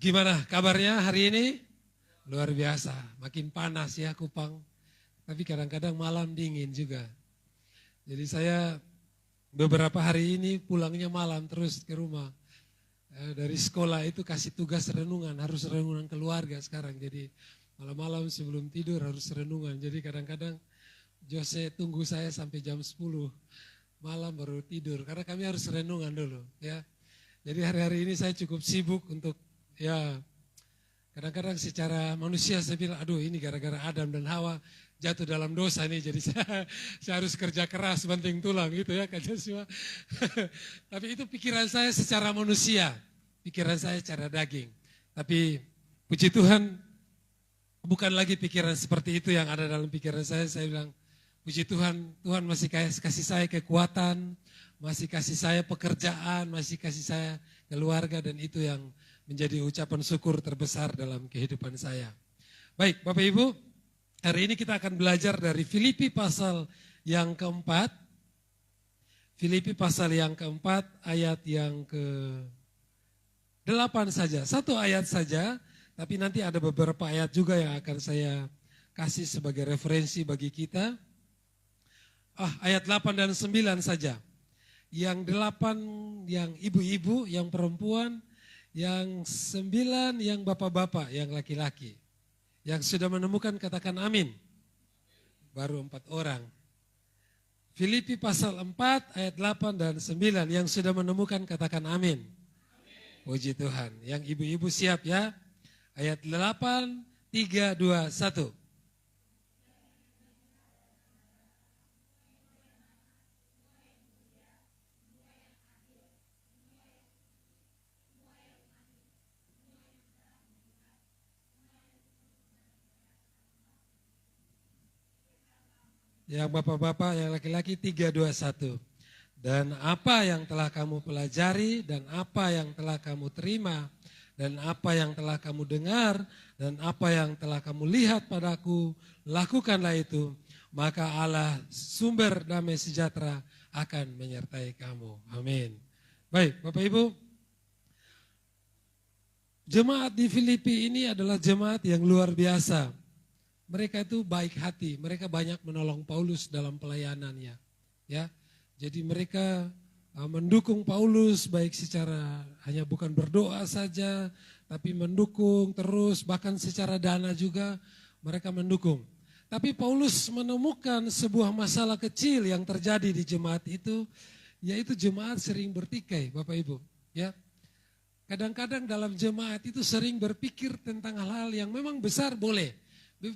Gimana kabarnya hari ini? Luar biasa, makin panas ya Kupang. Tapi kadang-kadang malam dingin juga. Jadi saya beberapa hari ini pulangnya malam terus ke rumah. Dari sekolah itu kasih tugas renungan, harus renungan keluarga sekarang. Jadi malam-malam sebelum tidur harus renungan. Jadi kadang-kadang Jose tunggu saya sampai jam 10 malam baru tidur. Karena kami harus renungan dulu ya. Jadi hari-hari ini saya cukup sibuk untuk ya kadang-kadang secara manusia saya bilang, aduh ini gara-gara Adam dan Hawa jatuh dalam dosa nih, jadi saya harus kerja keras banting tulang gitu ya Kak Joshua. Tapi itu pikiran saya secara manusia, pikiran saya secara daging. Tapi puji Tuhan bukan lagi pikiran seperti itu yang ada dalam pikiran saya bilang, puji Tuhan, Tuhan masih kasih saya kekuatan, masih kasih saya pekerjaan, masih kasih saya keluarga, dan itu yang menjadi ucapan syukur terbesar dalam kehidupan saya. Baik, Bapak Ibu, hari ini kita akan belajar dari Filipi pasal yang keempat. Filipi pasal yang keempat, ayat yang ke-8 saja. Satu ayat saja, tapi nanti ada beberapa ayat juga yang akan saya kasih sebagai referensi bagi kita. Ayat 8 dan 9 saja. Yang 8 yang ibu-ibu, yang perempuan, yang 9 yang bapak-bapak, yang laki-laki. Yang sudah menemukan katakan amin. Baru 4 orang. Filipi pasal 4 ayat 8 dan 9 yang sudah menemukan katakan amin. Puji Tuhan. Yang ibu-ibu siap ya. Ayat 8, 3, 2, 1. Yang bapak-bapak, yang laki-laki 3, 2, 1. Dan apa yang telah kamu pelajari, dan apa yang telah kamu terima, dan apa yang telah kamu dengar, dan apa yang telah kamu lihat padaku, lakukanlah itu. Maka Allah sumber damai sejahtera akan menyertai kamu. Amin. Baik, Bapak Ibu. Jemaat di Filipi ini adalah jemaat yang luar biasa. Mereka itu baik hati, mereka banyak menolong Paulus dalam pelayanannya. Ya, jadi mereka mendukung Paulus baik secara hanya bukan berdoa saja, tapi mendukung terus, bahkan secara dana juga mereka mendukung. Tapi Paulus menemukan sebuah masalah kecil yang terjadi di jemaat itu, yaitu jemaat sering bertikai, Bapak Ibu. Ya, kadang-kadang dalam jemaat itu sering berpikir tentang hal-hal yang memang besar boleh.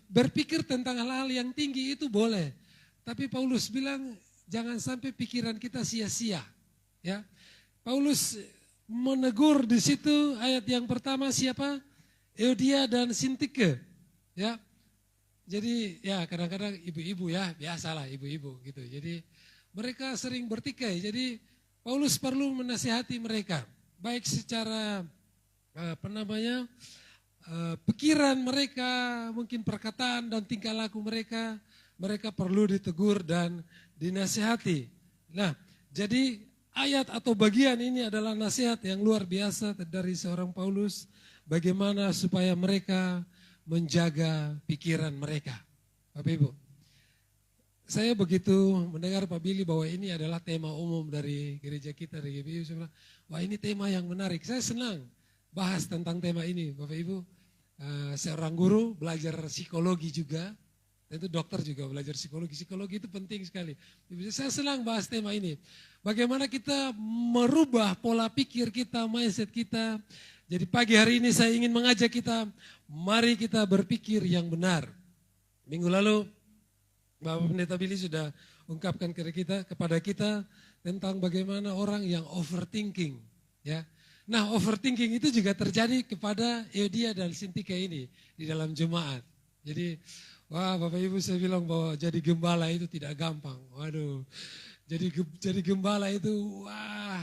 Berpikir tentang hal-hal yang tinggi itu boleh. Tapi Paulus bilang jangan sampai pikiran kita sia-sia. Ya, Paulus menegur di situ ayat yang pertama siapa? Euodia dan Sintike. Ya, jadi ya kadang-kadang ibu-ibu ya, biasalah ibu-ibu gitu. Jadi mereka sering bertikai. Jadi Paulus perlu menasihati mereka. Baik secara pikiran mereka, mungkin perkataan dan tingkah laku mereka perlu ditegur dan dinasihati. Nah, jadi ayat atau bagian ini adalah nasihat yang luar biasa dari seorang Paulus, bagaimana supaya mereka menjaga pikiran mereka. Bapak Ibu, saya begitu mendengar Pak Billy bahwa ini adalah tema umum dari gereja kita, dari GBI, saya bilang, wah ini tema yang menarik, saya senang bahas tentang tema ini, Bapak Ibu. Seorang guru belajar psikologi juga, tentu dokter juga belajar psikologi. Psikologi itu penting sekali. Saya senang bahas tema ini. Bagaimana kita merubah pola pikir kita, mindset kita. Jadi pagi hari ini saya ingin mengajak kita, mari kita berpikir yang benar. Minggu lalu Bapak Pendeta Billy sudah ungkapkan kepada kita tentang bagaimana orang yang overthinking, ya. Nah, overthinking itu juga terjadi kepada Euodia dan Sintike ini di dalam jemaat. Jadi, wah Bapak Ibu saya bilang bahwa jadi gembala itu tidak gampang. Waduh, jadi gembala itu, wah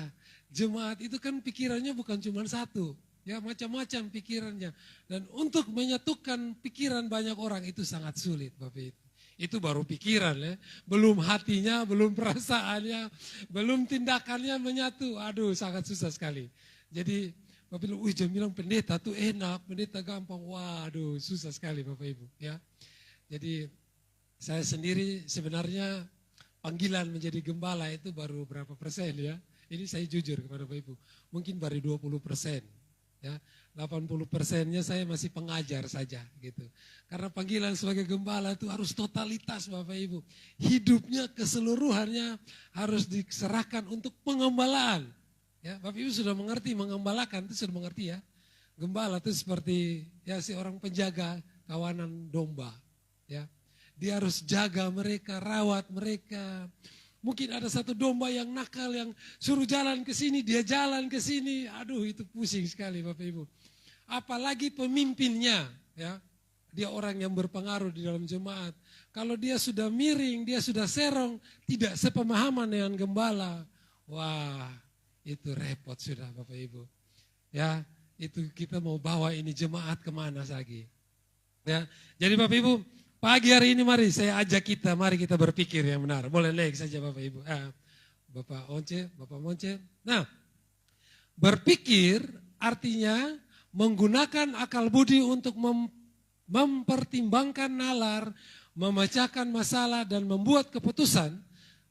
jemaat itu kan pikirannya bukan cuma satu. Ya macam-macam pikirannya. Dan untuk menyatukan pikiran banyak orang itu sangat sulit Bapak Ibu. Itu baru pikiran ya, belum hatinya, belum perasaannya, belum tindakannya menyatu. Aduh sangat susah sekali. Jadi Bapak Ibu, jangan bilang pendeta tuh enak, pendeta gampang. Waduh, susah sekali Bapak Ibu. Ya, jadi saya sendiri sebenarnya panggilan menjadi gembala itu baru berapa persen ya. Ini saya jujur kepada Bapak Ibu, mungkin baru 20%. Ya, 80%-nya saya masih pengajar saja gitu. Karena panggilan sebagai gembala itu harus totalitas Bapak Ibu. Hidupnya keseluruhannya harus diserahkan untuk pengembalaan. Ya, Bapak Ibu sudah mengerti mengembalakan itu sudah mengerti ya. Gembala itu seperti ya si orang penjaga kawanan domba. Ya, dia harus jaga mereka, rawat mereka. Mungkin ada satu domba yang nakal yang suruh jalan ke sini, dia jalan ke sini. Aduh, itu pusing sekali Bapak Ibu. Apalagi pemimpinnya, ya. Dia orang yang berpengaruh di dalam jemaat. Kalau dia sudah miring, dia sudah serong, tidak sepemahaman dengan gembala. Wah, itu repot sudah Bapak Ibu. Ya, itu kita mau bawa ini jemaat kemana lagi. Ya, jadi Bapak Ibu, pagi hari ini mari saya ajak kita, mari kita berpikir yang benar. Boleh naik saja Bapak Ibu. Bapak Once, Bapak Monce. Nah, berpikir artinya menggunakan akal budi untuk mempertimbangkan nalar, memecahkan masalah dan membuat keputusan,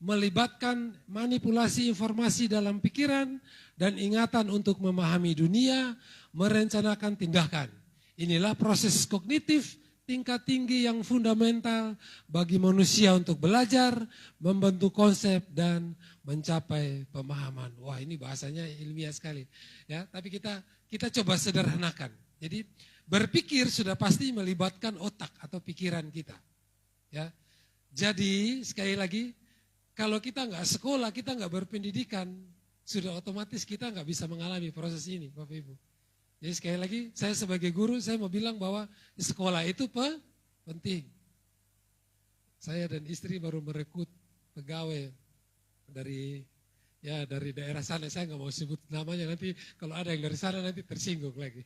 melibatkan manipulasi informasi dalam pikiran dan ingatan untuk memahami dunia, merencanakan tindakan. Inilah proses kognitif tingkat tinggi yang fundamental bagi manusia untuk belajar, membentuk konsep dan mencapai pemahaman. Wah, ini bahasanya ilmiah sekali. Ya, tapi kita coba sederhanakan. Jadi berpikir sudah pasti melibatkan otak atau pikiran kita. Ya. Jadi sekali lagi, kalau kita nggak sekolah, kita nggak berpendidikan, sudah otomatis kita nggak bisa mengalami proses ini, Bapak Ibu. Jadi sekali lagi, saya sebagai guru, saya mau bilang bahwa sekolah itu penting. Saya dan istri baru merekrut pegawai dari daerah sana. Saya nggak mau sebut namanya, nanti kalau ada yang dari sana nanti tersinggung lagi.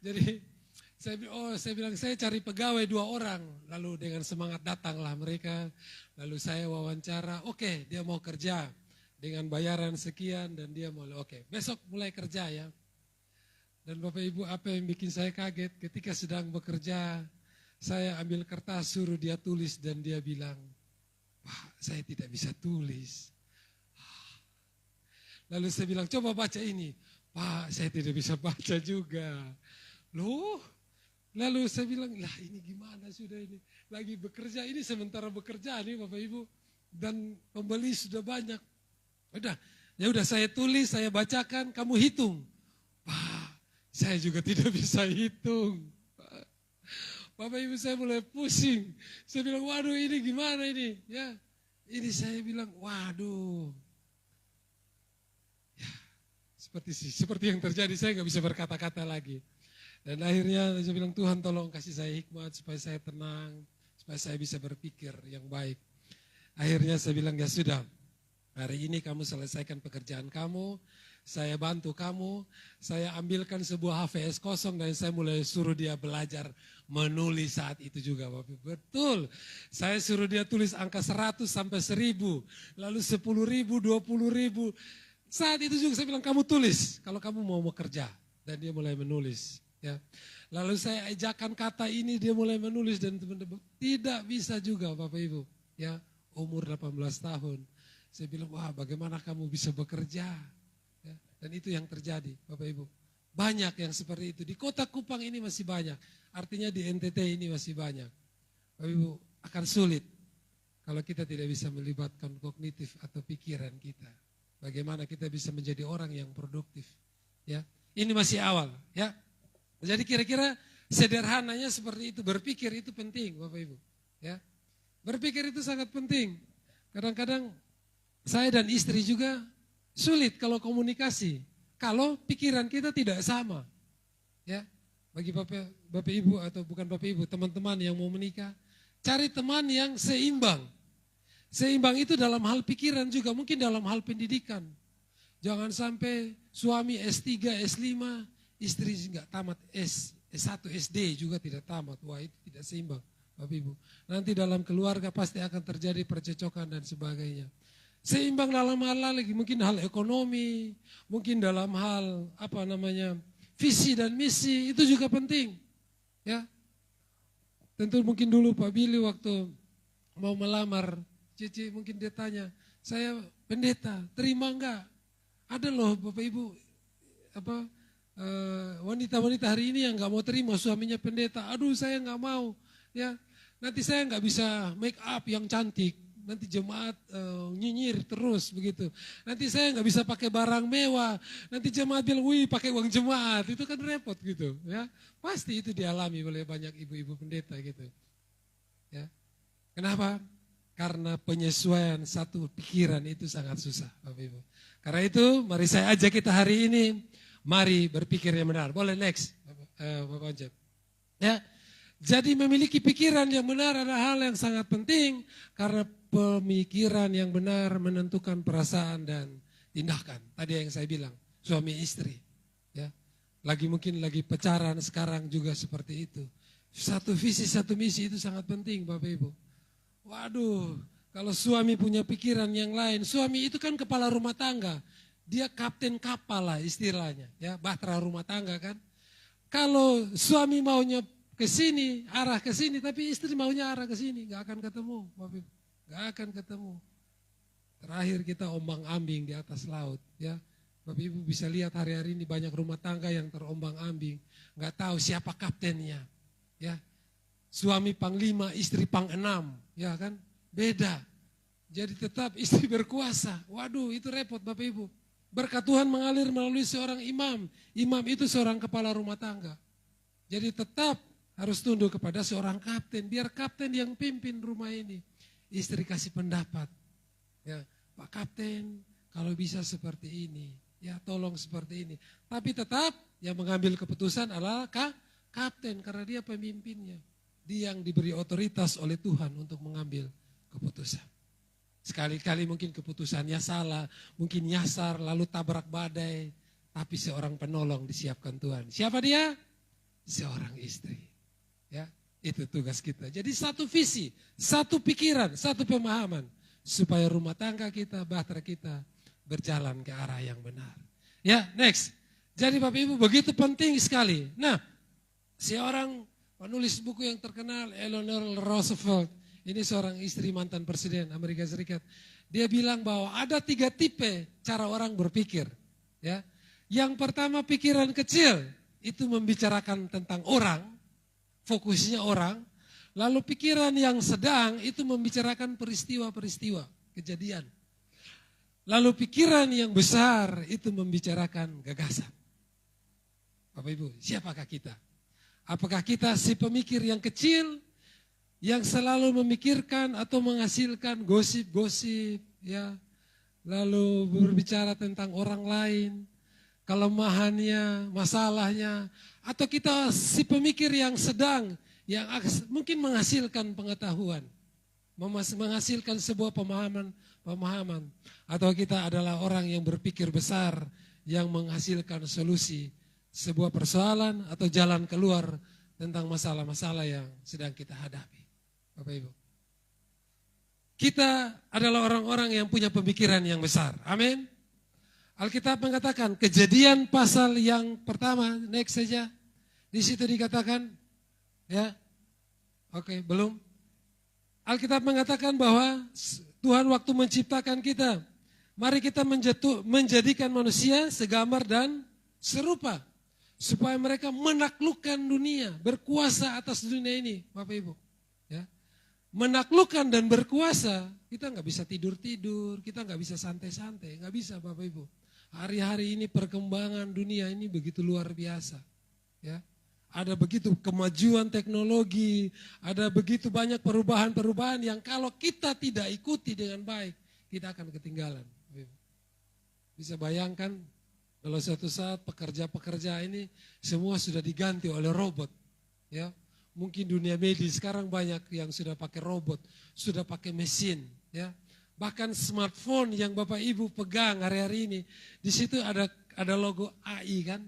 Jadi saya bilang saya cari pegawai 2 orang, lalu dengan semangat datanglah mereka, lalu saya wawancara, oke, dia mau kerja dengan bayaran sekian dan dia mau, oke, besok mulai kerja ya. Dan Bapak Ibu, apa yang bikin saya kaget ketika sedang bekerja, saya ambil kertas suruh dia tulis dan dia bilang, Pak, saya tidak bisa tulis. Lalu saya bilang, coba baca ini. Pak, saya tidak bisa baca juga. Loh, lalu saya bilang, lah ini gimana sudah ini. Lagi bekerja, ini sementara bekerja nih Bapak Ibu. Dan pembeli sudah banyak. Ya udah saya tulis, saya bacakan, kamu hitung. Pak, saya juga tidak bisa hitung. Bapak Ibu, saya mulai pusing. Saya bilang, waduh ini gimana ini? Ya, ini saya bilang, waduh. Ya, seperti yang terjadi, saya nggak bisa berkata-kata lagi. Dan akhirnya saya bilang, Tuhan tolong kasih saya hikmat supaya saya tenang, supaya saya bisa berpikir yang baik. Akhirnya saya bilang, ya sudah, hari ini kamu selesaikan pekerjaan kamu. Saya bantu kamu, saya ambilkan sebuah HVS kosong dan saya mulai suruh dia belajar menulis saat itu juga. Bapak. Betul, saya suruh dia tulis angka 100 sampai 1000, lalu 10.000, 20.000. Saat itu juga saya bilang kamu tulis kalau kamu mau bekerja. Dan dia mulai menulis. Ya. Lalu saya ajarkan kata ini, dia mulai menulis dan teman-teman tidak bisa juga Bapak Ibu. Ya, umur 18 tahun. Saya bilang, wah bagaimana kamu bisa bekerja? Dan itu yang terjadi Bapak Ibu. Banyak yang seperti itu. Di kota Kupang ini masih banyak. Artinya di NTT ini masih banyak. Bapak Ibu, akan sulit kalau kita tidak bisa melibatkan kognitif atau pikiran kita. Bagaimana kita bisa menjadi orang yang produktif. Ya, ini masih awal. Ya, jadi kira-kira sederhananya seperti itu. Berpikir itu penting Bapak Ibu. Ya, berpikir itu sangat penting. Kadang-kadang saya dan istri juga sulit kalau komunikasi, kalau pikiran kita tidak sama. Ya, bagi Bapak Ibu atau bukan Bapak Ibu, teman-teman yang mau menikah, cari teman yang seimbang. Seimbang itu dalam hal pikiran juga, mungkin dalam hal pendidikan. Jangan sampai suami S3, S5, istri enggak tamat S1, SD juga tidak tamat. Wah, itu tidak seimbang, Bapak Ibu. Nanti dalam keluarga pasti akan terjadi percecokan dan sebagainya. Seimbang dalam hal lagi, mungkin hal ekonomi, mungkin dalam hal visi dan misi itu juga penting. Ya, tentu mungkin dulu Pak Billy waktu mau melamar Cici mungkin dia tanya, saya pendeta, terima enggak? Ada loh Bapak Ibu wanita-wanita hari ini yang nggak mau terima suaminya pendeta. Aduh saya nggak mau, ya nanti saya nggak bisa make up yang cantik, nanti jemaat nyinyir terus begitu. Nanti saya nggak bisa pakai barang mewah, nanti jemaat bilang, wih pakai uang jemaat, itu kan repot gitu, ya pasti itu dialami oleh banyak ibu-ibu pendeta gitu, ya. Kenapa? Karena penyesuaian satu pikiran itu sangat susah, Bapak Ibu. Karena itu mari saya ajak kita hari ini. Mari berpikir yang benar. Boleh next, Bapak Onjep. Ya, jadi memiliki pikiran yang benar adalah hal yang sangat penting karena pemikiran yang benar menentukan perasaan dan tindakan. Tadi yang saya bilang, suami istri. Ya, mungkin lagi pacaran sekarang juga seperti itu. Satu visi, satu misi itu sangat penting, Bapak Ibu. Waduh, kalau suami punya pikiran yang lain, suami itu kan kepala rumah tangga. Dia kapten kapal lah istilahnya, ya bahtera rumah tangga kan. Kalau suami maunya ke sini, arah ke sini, tapi istri maunya arah ke sini, nggak akan ketemu, Bapak, nggak akan ketemu. Terakhir kita ombang-ambing di atas laut, ya. Bapak Ibu bisa lihat hari-hari ini banyak rumah tangga yang terombang-ambing, nggak tahu siapa kaptennya, ya. Suami panglima, istri pang-enam, ya kan, beda. Jadi tetap istri berkuasa, waduh itu repot Bapak Ibu. Berkat Tuhan mengalir melalui seorang imam. Imam itu seorang kepala rumah tangga. Jadi tetap harus tunduk kepada seorang kapten. Biar kapten yang pimpin rumah ini. Istri kasih pendapat. Ya, Pak Kapten kalau bisa seperti ini. Ya tolong seperti ini. Tapi tetap yang mengambil keputusan adalah kapten. Karena dia pemimpinnya. Dia yang diberi otoritas oleh Tuhan untuk mengambil keputusan. Sekali-kali mungkin keputusannya salah, mungkin nyasar lalu tabrak badai, tapi seorang penolong disiapkan Tuhan. Siapa dia? Seorang istri. Ya, itu tugas kita. Jadi satu visi, satu pikiran, satu pemahaman supaya rumah tangga kita, bahtera kita berjalan ke arah yang benar. Ya, next. Jadi Bapak Ibu begitu penting sekali. Nah, seorang penulis buku yang terkenal Eleanor Roosevelt, ini seorang istri mantan presiden Amerika Serikat. Dia bilang bahwa ada 3 tipe cara orang berpikir. Ya, yang pertama pikiran kecil itu membicarakan tentang orang, fokusnya orang. Lalu pikiran yang sedang itu membicarakan peristiwa-peristiwa, kejadian. Lalu pikiran yang besar itu membicarakan gagasan. Bapak Ibu, siapakah kita? Apakah kita si pemikir yang kecil, yang selalu memikirkan atau menghasilkan gosip-gosip, ya, lalu berbicara tentang orang lain, kelemahannya, masalahnya, atau kita si pemikir yang sedang, yang mungkin menghasilkan pengetahuan, menghasilkan sebuah pemahaman, atau kita adalah orang yang berpikir besar, yang menghasilkan solusi sebuah persoalan atau jalan keluar tentang masalah-masalah yang sedang kita hadapi. Bapak Ibu, kita adalah orang-orang yang punya pemikiran yang besar. Amin. Alkitab mengatakan Kejadian pasal yang pertama, next saja. Di situ dikatakan, ya, oke, belum. Alkitab mengatakan bahwa Tuhan waktu menciptakan kita, mari kita menjadikan manusia segambar dan serupa, supaya mereka menaklukkan dunia, berkuasa atas dunia ini, Bapak Ibu. Ya. Menaklukkan dan berkuasa, kita nggak bisa tidur-tidur, kita nggak bisa santai-santai, nggak bisa Bapak Ibu. Hari-hari ini perkembangan dunia ini begitu luar biasa. Ya. Ada begitu kemajuan teknologi, ada begitu banyak perubahan-perubahan yang kalau kita tidak ikuti dengan baik, kita akan ketinggalan. Bisa bayangkan kalau suatu saat pekerja-pekerja ini semua sudah diganti oleh robot. Ya. Mungkin dunia medis sekarang banyak yang sudah pakai robot, sudah pakai mesin, ya. Bahkan smartphone yang Bapak Ibu pegang hari-hari ini, di situ ada logo AI kan,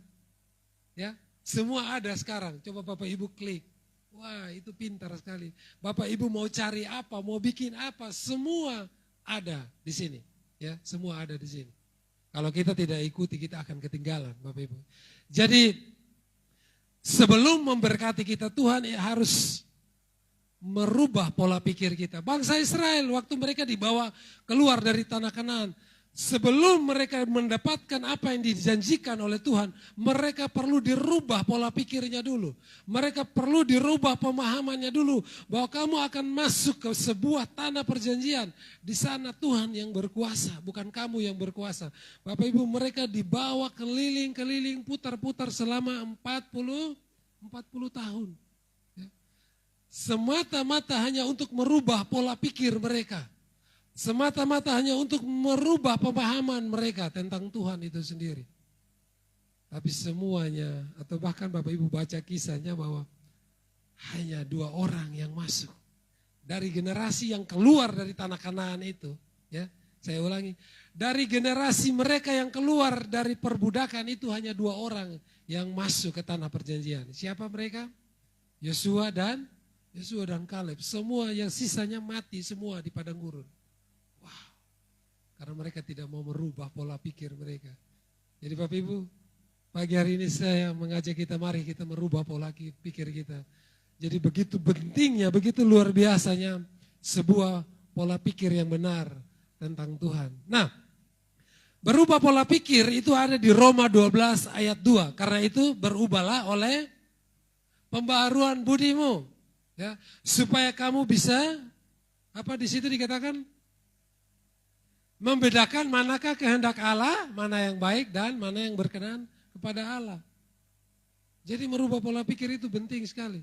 ya. Semua ada sekarang. Coba Bapak Ibu klik, wah itu pintar sekali. Bapak Ibu mau cari apa, mau bikin apa, semua ada di sini, ya. Semua ada di sini. Kalau kita tidak ikuti, kita akan ketinggalan, Bapak Ibu. Jadi sebelum memberkati kita, Tuhan harus merubah pola pikir kita. Bangsa Israel waktu mereka dibawa keluar dari tanah Kanaan, sebelum mereka mendapatkan apa yang dijanjikan oleh Tuhan, mereka perlu dirubah pola pikirnya dulu. Mereka perlu dirubah pemahamannya dulu, bahwa kamu akan masuk ke sebuah tanah perjanjian. Di sana Tuhan yang berkuasa, bukan kamu yang berkuasa. Bapak Ibu, mereka dibawa keliling-keliling, putar-putar selama 40 tahun. Semata-mata hanya untuk merubah pola pikir mereka. Semata-mata hanya untuk merubah pemahaman mereka tentang Tuhan itu sendiri. Tapi semuanya, atau bahkan Bapak Ibu baca kisahnya bahwa hanya 2 orang yang masuk. Dari generasi yang keluar dari tanah Kanaan itu, ya, saya ulangi. Dari generasi mereka yang keluar dari perbudakan itu hanya 2 orang yang masuk ke tanah perjanjian. Siapa mereka? Yosua dan Kaleb. Semua yang sisanya mati semua di padang gurun. Wow. Karena mereka tidak mau merubah pola pikir mereka. Jadi Bapak Ibu, pagi hari ini saya mengajak kita, mari kita merubah pola pikir kita. Jadi begitu pentingnya, begitu luar biasanya sebuah pola pikir yang benar tentang Tuhan. Nah, berubah pola pikir itu ada di Roma 12 ayat 2. Karena itu berubahlah oleh pembaharuan budimu. Ya, supaya kamu bisa, apa di situ dikatakan? Membedakan manakah kehendak Allah, mana yang baik dan mana yang berkenan kepada Allah. Jadi merubah pola pikir itu penting sekali.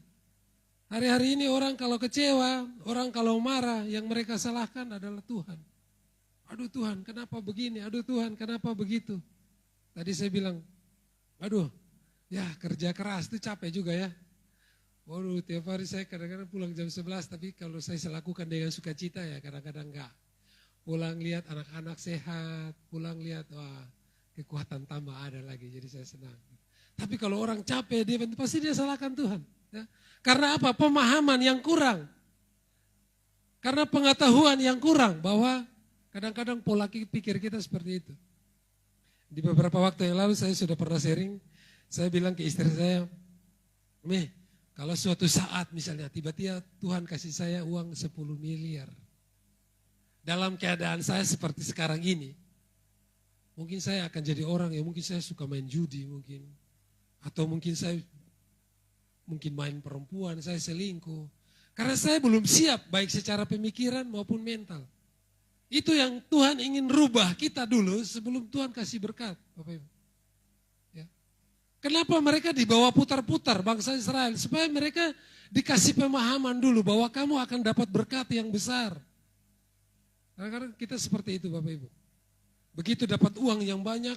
Hari-hari ini orang kalau kecewa, orang kalau marah, yang mereka salahkan adalah Tuhan. Aduh Tuhan, kenapa begini? Aduh Tuhan, kenapa begitu? Tadi saya bilang, aduh, ya kerja keras itu capek juga ya. Waduh, tiap hari saya kadang-kadang pulang jam 11, tapi kalau saya lakukan dengan sukacita ya kadang-kadang enggak. Pulang lihat anak-anak sehat, pulang lihat wah kekuatan tambah ada lagi, jadi saya senang. Tapi kalau orang capek, dia pasti dia salahkan Tuhan. Ya. Karena apa? Pemahaman yang kurang. Karena pengetahuan yang kurang bahwa kadang-kadang pola pikir kita seperti itu. Di beberapa waktu yang lalu saya sudah pernah sharing, saya bilang ke istri saya, kalau suatu saat misalnya tiba-tiba Tuhan kasih saya uang 10 miliar. Dalam keadaan saya seperti sekarang ini, mungkin saya akan jadi orang yang mungkin saya suka main judi mungkin. Atau mungkin saya main perempuan, saya selingkuh. Karena saya belum siap baik secara pemikiran maupun mental. Itu yang Tuhan ingin rubah kita dulu sebelum Tuhan kasih berkat, Bapak Ibu. Kenapa mereka dibawa putar-putar bangsa Israel? Supaya mereka dikasih pemahaman dulu bahwa kamu akan dapat berkat yang besar. Karena kita seperti itu Bapak Ibu. Begitu dapat uang yang banyak,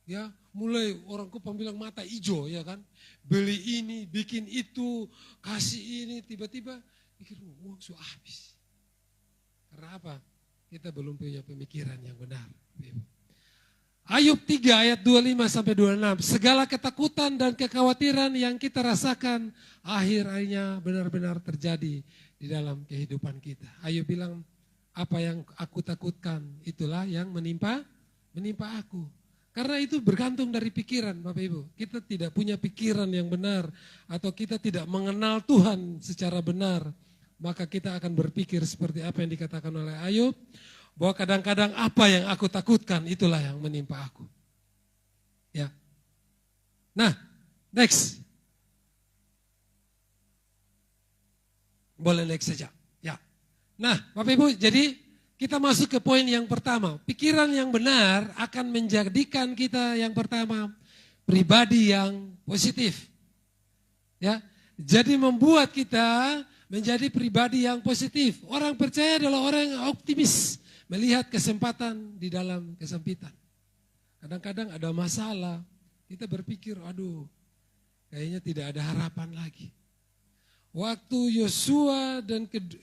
ya mulai orang kupang bilang mata hijau ya kan. Beli ini, bikin itu, kasih ini, tiba-tiba pikir uang sudah habis. Karena apa? Kita belum punya pemikiran yang benar. Bapak Ibu. Ayub 3 ayat 25-26. Segala ketakutan dan kekhawatiran yang kita rasakan akhirnya benar-benar terjadi di dalam kehidupan kita. Ayub bilang, apa yang aku takutkan itulah yang menimpa aku. Karena itu bergantung dari pikiran Bapak Ibu. Kita tidak punya pikiran yang benar atau kita tidak mengenal Tuhan secara benar. Maka kita akan berpikir seperti apa yang dikatakan oleh Ayub. Bahwa kadang-kadang apa yang aku takutkan itulah yang menimpa aku. Ya. Nah, next. Boleh next saja. Ya. Nah, Bapak Ibu, jadi kita masuk ke poin yang pertama. Pikiran yang benar akan menjadikan kita yang pertama pribadi yang positif. Ya. Jadi membuat kita menjadi pribadi yang positif. Orang percaya adalah orang yang optimis. Melihat kesempatan di dalam kesempitan. Kadang-kadang ada masalah, kita berpikir, aduh, kayaknya tidak ada harapan lagi. Waktu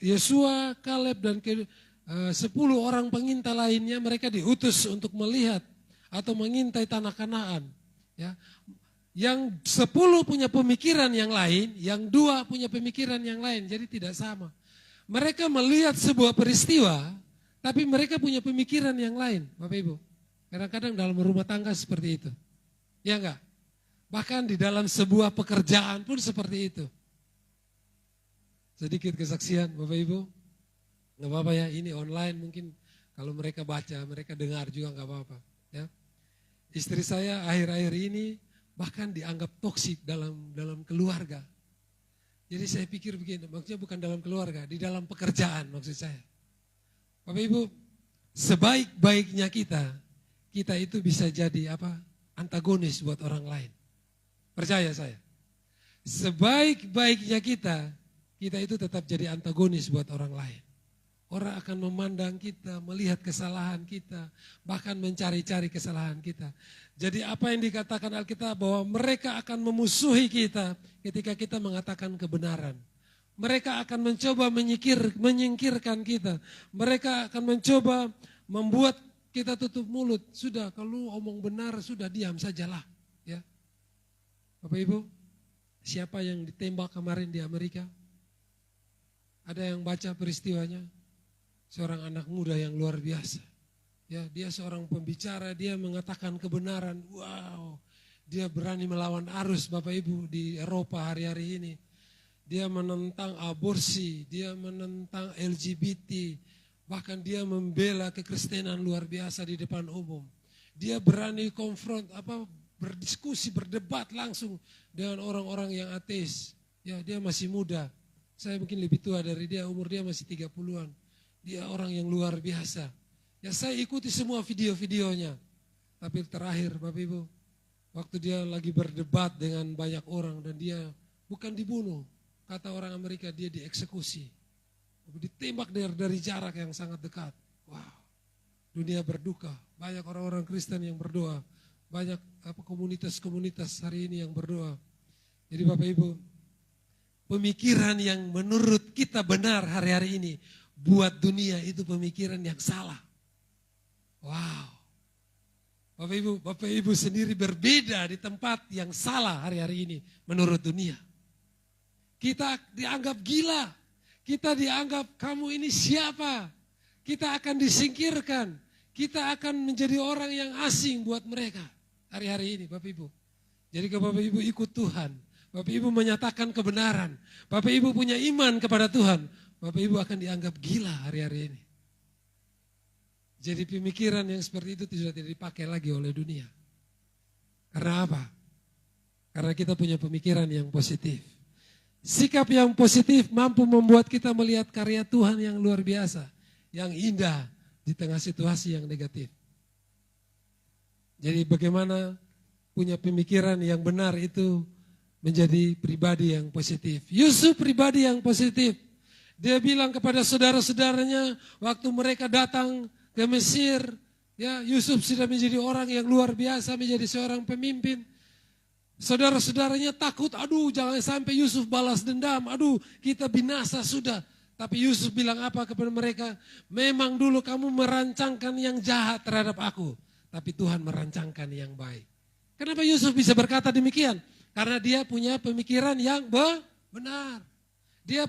Yosua, Kaleb dan 10 orang pengintai lainnya, mereka diutus untuk melihat atau mengintai tanah Kanaan. Ya. Yang 10 punya pemikiran yang lain, yang 2 punya pemikiran yang lain, jadi tidak sama. Mereka melihat sebuah peristiwa, tapi mereka punya pemikiran yang lain, Bapak Ibu. Kadang-kadang dalam rumah tangga seperti itu. Ya enggak? Bahkan di dalam sebuah pekerjaan pun seperti itu. Sedikit kesaksian Bapak Ibu. Gak apa-apa ya, ini online mungkin kalau mereka baca, mereka dengar juga gak apa-apa. Ya. Istri saya akhir-akhir ini bahkan dianggap toksik dalam keluarga. Jadi saya pikir begini, maksudnya bukan dalam keluarga, di dalam pekerjaan maksud saya. Bapak Ibu, sebaik-baiknya kita itu bisa jadi antagonis buat orang lain. Percaya saya. Sebaik-baiknya kita itu tetap jadi antagonis buat orang lain. Orang akan memandang kita, melihat kesalahan kita, bahkan mencari-cari kesalahan kita. Jadi apa yang dikatakan Alkitab bahwa mereka akan memusuhi kita ketika kita mengatakan kebenaran. Mereka akan mencoba menyingkirkan kita. Mereka akan mencoba membuat kita tutup mulut. Sudah, kalau omong benar, sudah diam sajalah. Ya. Bapak Ibu, siapa yang ditembak kemarin di Amerika? Ada yang baca peristiwanya? Seorang anak muda yang luar biasa. Ya, dia seorang pembicara, dia mengatakan kebenaran. Wow, dia berani melawan arus Bapak Ibu di Eropa hari-hari ini. Dia menentang aborsi, dia menentang LGBT, bahkan dia membela kekristenan luar biasa di depan umum. Dia berani berdiskusi, berdebat langsung dengan orang-orang yang ateis. Ya, dia masih muda. Saya mungkin lebih tua dari dia, umur dia masih 30-an. Dia orang yang luar biasa. Ya, saya ikuti semua video-videonya. Tapi terakhir Bapak Ibu, waktu dia lagi berdebat dengan banyak orang dan dia bukan dibunuh. Kata orang Amerika, dia dieksekusi. Ditembak dari jarak yang sangat dekat. Wow, dunia berduka. Banyak orang-orang Kristen yang berdoa. Banyak komunitas-komunitas hari ini yang berdoa. Jadi Bapak Ibu, pemikiran yang menurut kita benar hari-hari ini, buat dunia itu pemikiran yang salah. Wow. Bapak Ibu sendiri berbeda di tempat yang salah hari-hari ini menurut dunia. Kita dianggap gila. Kita dianggap kamu ini siapa? Kita akan disingkirkan. Kita akan menjadi orang yang asing buat mereka hari-hari ini Bapak Ibu. Jadi kalau Bapak Ibu ikut Tuhan, Bapak Ibu menyatakan kebenaran, Bapak Ibu punya iman kepada Tuhan, Bapak Ibu akan dianggap gila hari-hari ini. Jadi pemikiran yang seperti itu sudah tidak dipakai lagi oleh dunia. Karena apa? Karena kita punya pemikiran yang positif. Sikap yang positif mampu membuat kita melihat karya Tuhan yang luar biasa, yang indah di tengah situasi yang negatif. Jadi bagaimana punya pemikiran yang benar itu menjadi pribadi yang positif. Yusuf pribadi yang positif. Dia bilang kepada saudara-saudaranya waktu mereka datang ke Mesir, ya Yusuf sudah menjadi orang yang luar biasa, menjadi seorang pemimpin. Saudara-saudaranya takut, aduh jangan sampai Yusuf balas dendam, aduh kita binasa sudah. Tapi Yusuf bilang apa kepada mereka? Memang dulu kamu merancangkan yang jahat terhadap aku, tapi Tuhan merancangkan yang baik. Kenapa Yusuf bisa berkata demikian? Karena dia punya pemikiran yang benar. Dia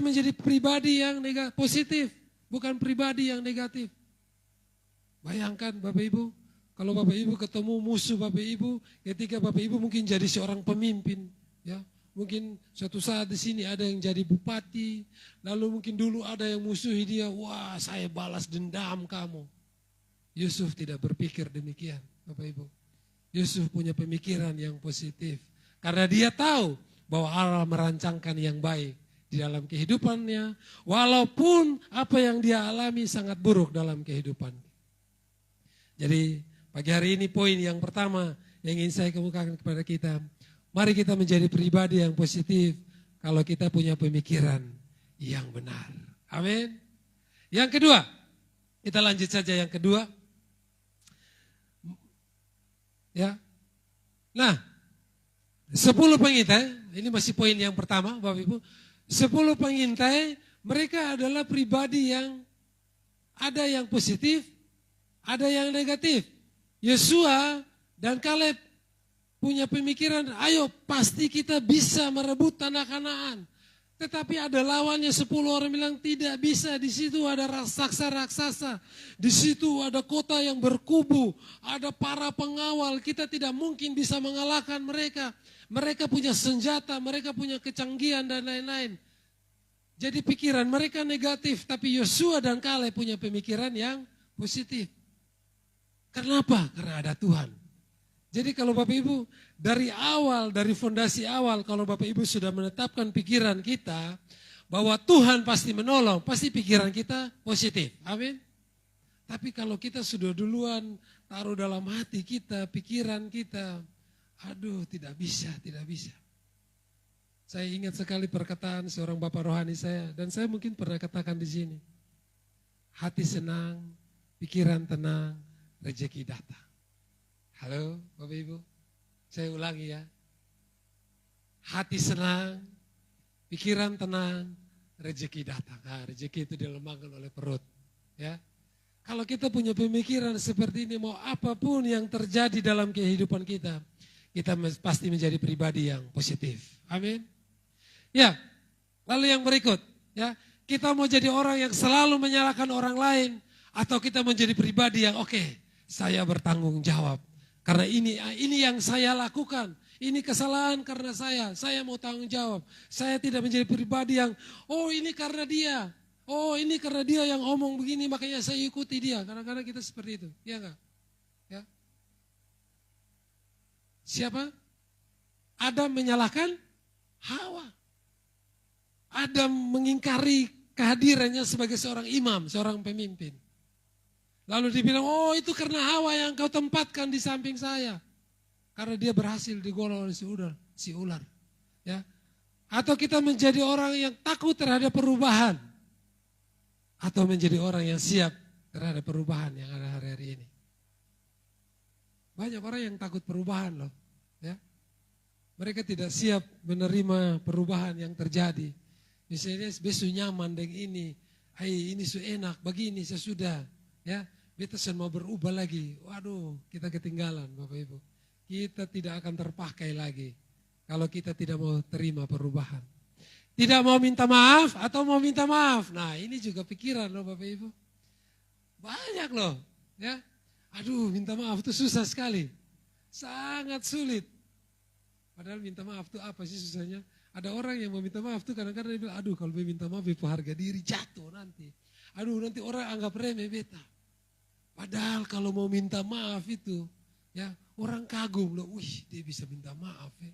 menjadi pribadi yang positif, bukan pribadi yang negatif. Bayangkan Bapak Ibu, kalau Bapak Ibu ketemu musuh Bapak Ibu, ketika Bapak Ibu mungkin jadi seorang pemimpin, ya, mungkin suatu saat di sini ada yang jadi bupati, lalu mungkin dulu ada yang musuhi dia, wah saya balas dendam kamu. Yusuf tidak berpikir demikian, Bapak Ibu. Yusuf punya pemikiran yang positif, karena dia tahu bahwa Allah merancangkan yang baik di dalam kehidupannya, walaupun apa yang dia alami sangat buruk dalam kehidupan. Jadi pagi hari ini poin yang pertama yang ingin saya kemukakan kepada kita, mari kita menjadi pribadi yang positif kalau kita punya pemikiran yang benar. Amin. Yang kedua, kita lanjut saja yang kedua. Ya. Nah, 10 pengintai, ini masih poin yang pertama Bapak Ibu. 10 pengintai, mereka adalah pribadi yang ada yang positif, ada yang negatif. Yosua dan Kaleb punya pemikiran, ayo pasti kita bisa merebut tanah Kanaan. Tetapi ada lawannya 10 orang bilang tidak bisa. Di situ ada raksasa-raksasa. Di situ ada kota yang berkubu. Ada para pengawal. Kita tidak mungkin bisa mengalahkan mereka. Mereka punya senjata, mereka punya kecanggihan dan lain-lain. Jadi pikiran mereka negatif. Tapi Yosua dan Kaleb punya pemikiran yang positif. Kenapa? Karena ada Tuhan. Jadi kalau Bapak Ibu dari awal, dari fondasi awal, kalau Bapak Ibu sudah menetapkan pikiran kita bahwa Tuhan pasti menolong, pasti pikiran kita positif. Amin. Tapi kalau kita sudah duluan taruh dalam hati kita, pikiran kita, aduh tidak bisa, tidak bisa. Saya ingat sekali perkataan seorang Bapak rohani saya, dan saya mungkin pernah katakan di sini. Hati senang, pikiran tenang, rezeki datang. Halo Bapak Ibu, saya ulangi ya. Hati senang, pikiran tenang, rezeki datang. Nah, rezeki itu dilembangkan oleh perut. Ya, kalau kita punya pemikiran seperti ini, mau apapun yang terjadi dalam kehidupan kita pasti menjadi pribadi yang positif. Amin. Ya, lalu yang berikut, ya, kita mau jadi orang yang selalu menyalahkan orang lain, atau kita menjadi pribadi yang oke, saya bertanggung jawab. Karena ini yang saya lakukan, ini kesalahan karena saya mau tanggung jawab. Saya tidak menjadi pribadi yang, oh ini karena dia yang ngomong begini makanya saya ikuti dia. Kadang-kadang kita seperti itu, ya enggak? Ya. Siapa? Adam menyalahkan Hawa. Adam mengingkari kehadirannya sebagai seorang imam, seorang pemimpin. Lalu dibilang, oh itu karena Hawa yang kau tempatkan di samping saya. Karena dia berhasil digolong oleh si ular. Ya. Atau kita menjadi orang yang takut terhadap perubahan. Atau menjadi orang yang siap terhadap perubahan yang ada hari-hari ini. Banyak orang yang takut perubahan loh. Ya. Mereka tidak siap menerima perubahan yang terjadi. Misalnya besok nyaman dengan ini. Ini su enak, begini sesudah. Ya, beta mau berubah lagi. Waduh, kita ketinggalan Bapak Ibu. Kita tidak akan terpakai lagi kalau kita tidak mau terima perubahan. Tidak mau minta maaf atau mau minta maaf. Nah, ini juga pikiran loh Bapak Ibu. Banyak loh, ya. Aduh, minta maaf itu susah sekali. Sangat sulit. Padahal minta maaf itu apa sih susahnya? Ada orang yang mau minta maaf tuh kadang-kadang dia bilang, aduh kalau minta maaf itu harga diri jatuh nanti. Aduh nanti orang anggap remeh beta. Padahal kalau mau minta maaf itu, ya orang kagum loh, wih dia bisa minta maaf ya.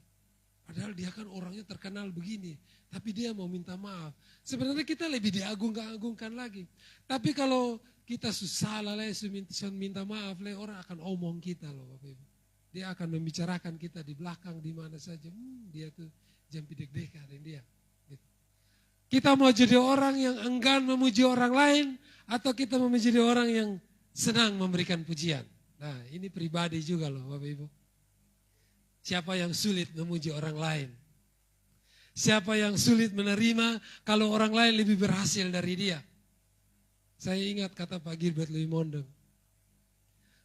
Padahal dia kan orangnya terkenal begini, tapi dia mau minta maaf. Sebenarnya kita lebih diagung-agungkan lagi. Tapi kalau kita salah lah, minta maaf lah, orang akan omong kita loh Bapak Ibu. Dia akan membicarakan kita di belakang, di mana saja. Dia tuh jampi deg-degan dia. Kita mau jadi orang yang enggan memuji orang lain, atau kita mau menjadi orang yang senang memberikan pujian. Nah ini pribadi juga loh Bapak Ibu. Siapa yang sulit memuji orang lain? Siapa yang sulit menerima kalau orang lain lebih berhasil dari dia? Saya ingat kata Pak Gilbert Louis Mondeng.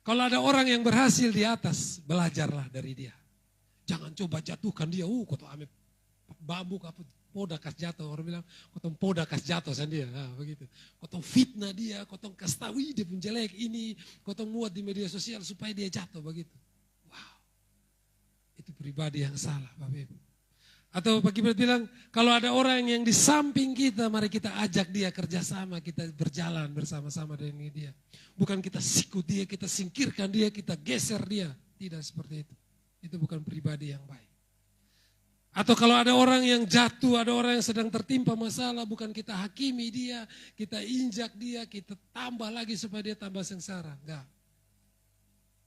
Kalau ada orang yang berhasil di atas, belajarlah dari dia. Jangan coba jatuhkan dia. Kau ame bambu apa poda kas jatuh. Orang bilang kau poda kas jatuh sendiri. Nah, begitu. Kau fitnah dia, kau kasih tahu dia pun jelek ini, kau muat di media sosial supaya dia jatuh begitu. Wow. Itu pribadi yang salah Bapak Ibu. Atau Pak Gilbert bilang, kalau ada orang yang di samping kita, mari kita ajak dia kerjasama, kita berjalan bersama-sama dengan dia. Bukan kita sikut dia, kita singkirkan dia, kita geser dia. Tidak seperti itu. Itu bukan pribadi yang baik. Atau kalau ada orang yang jatuh, ada orang yang sedang tertimpa masalah, bukan kita hakimi dia, kita injak dia, kita tambah lagi supaya dia tambah sengsara. Enggak.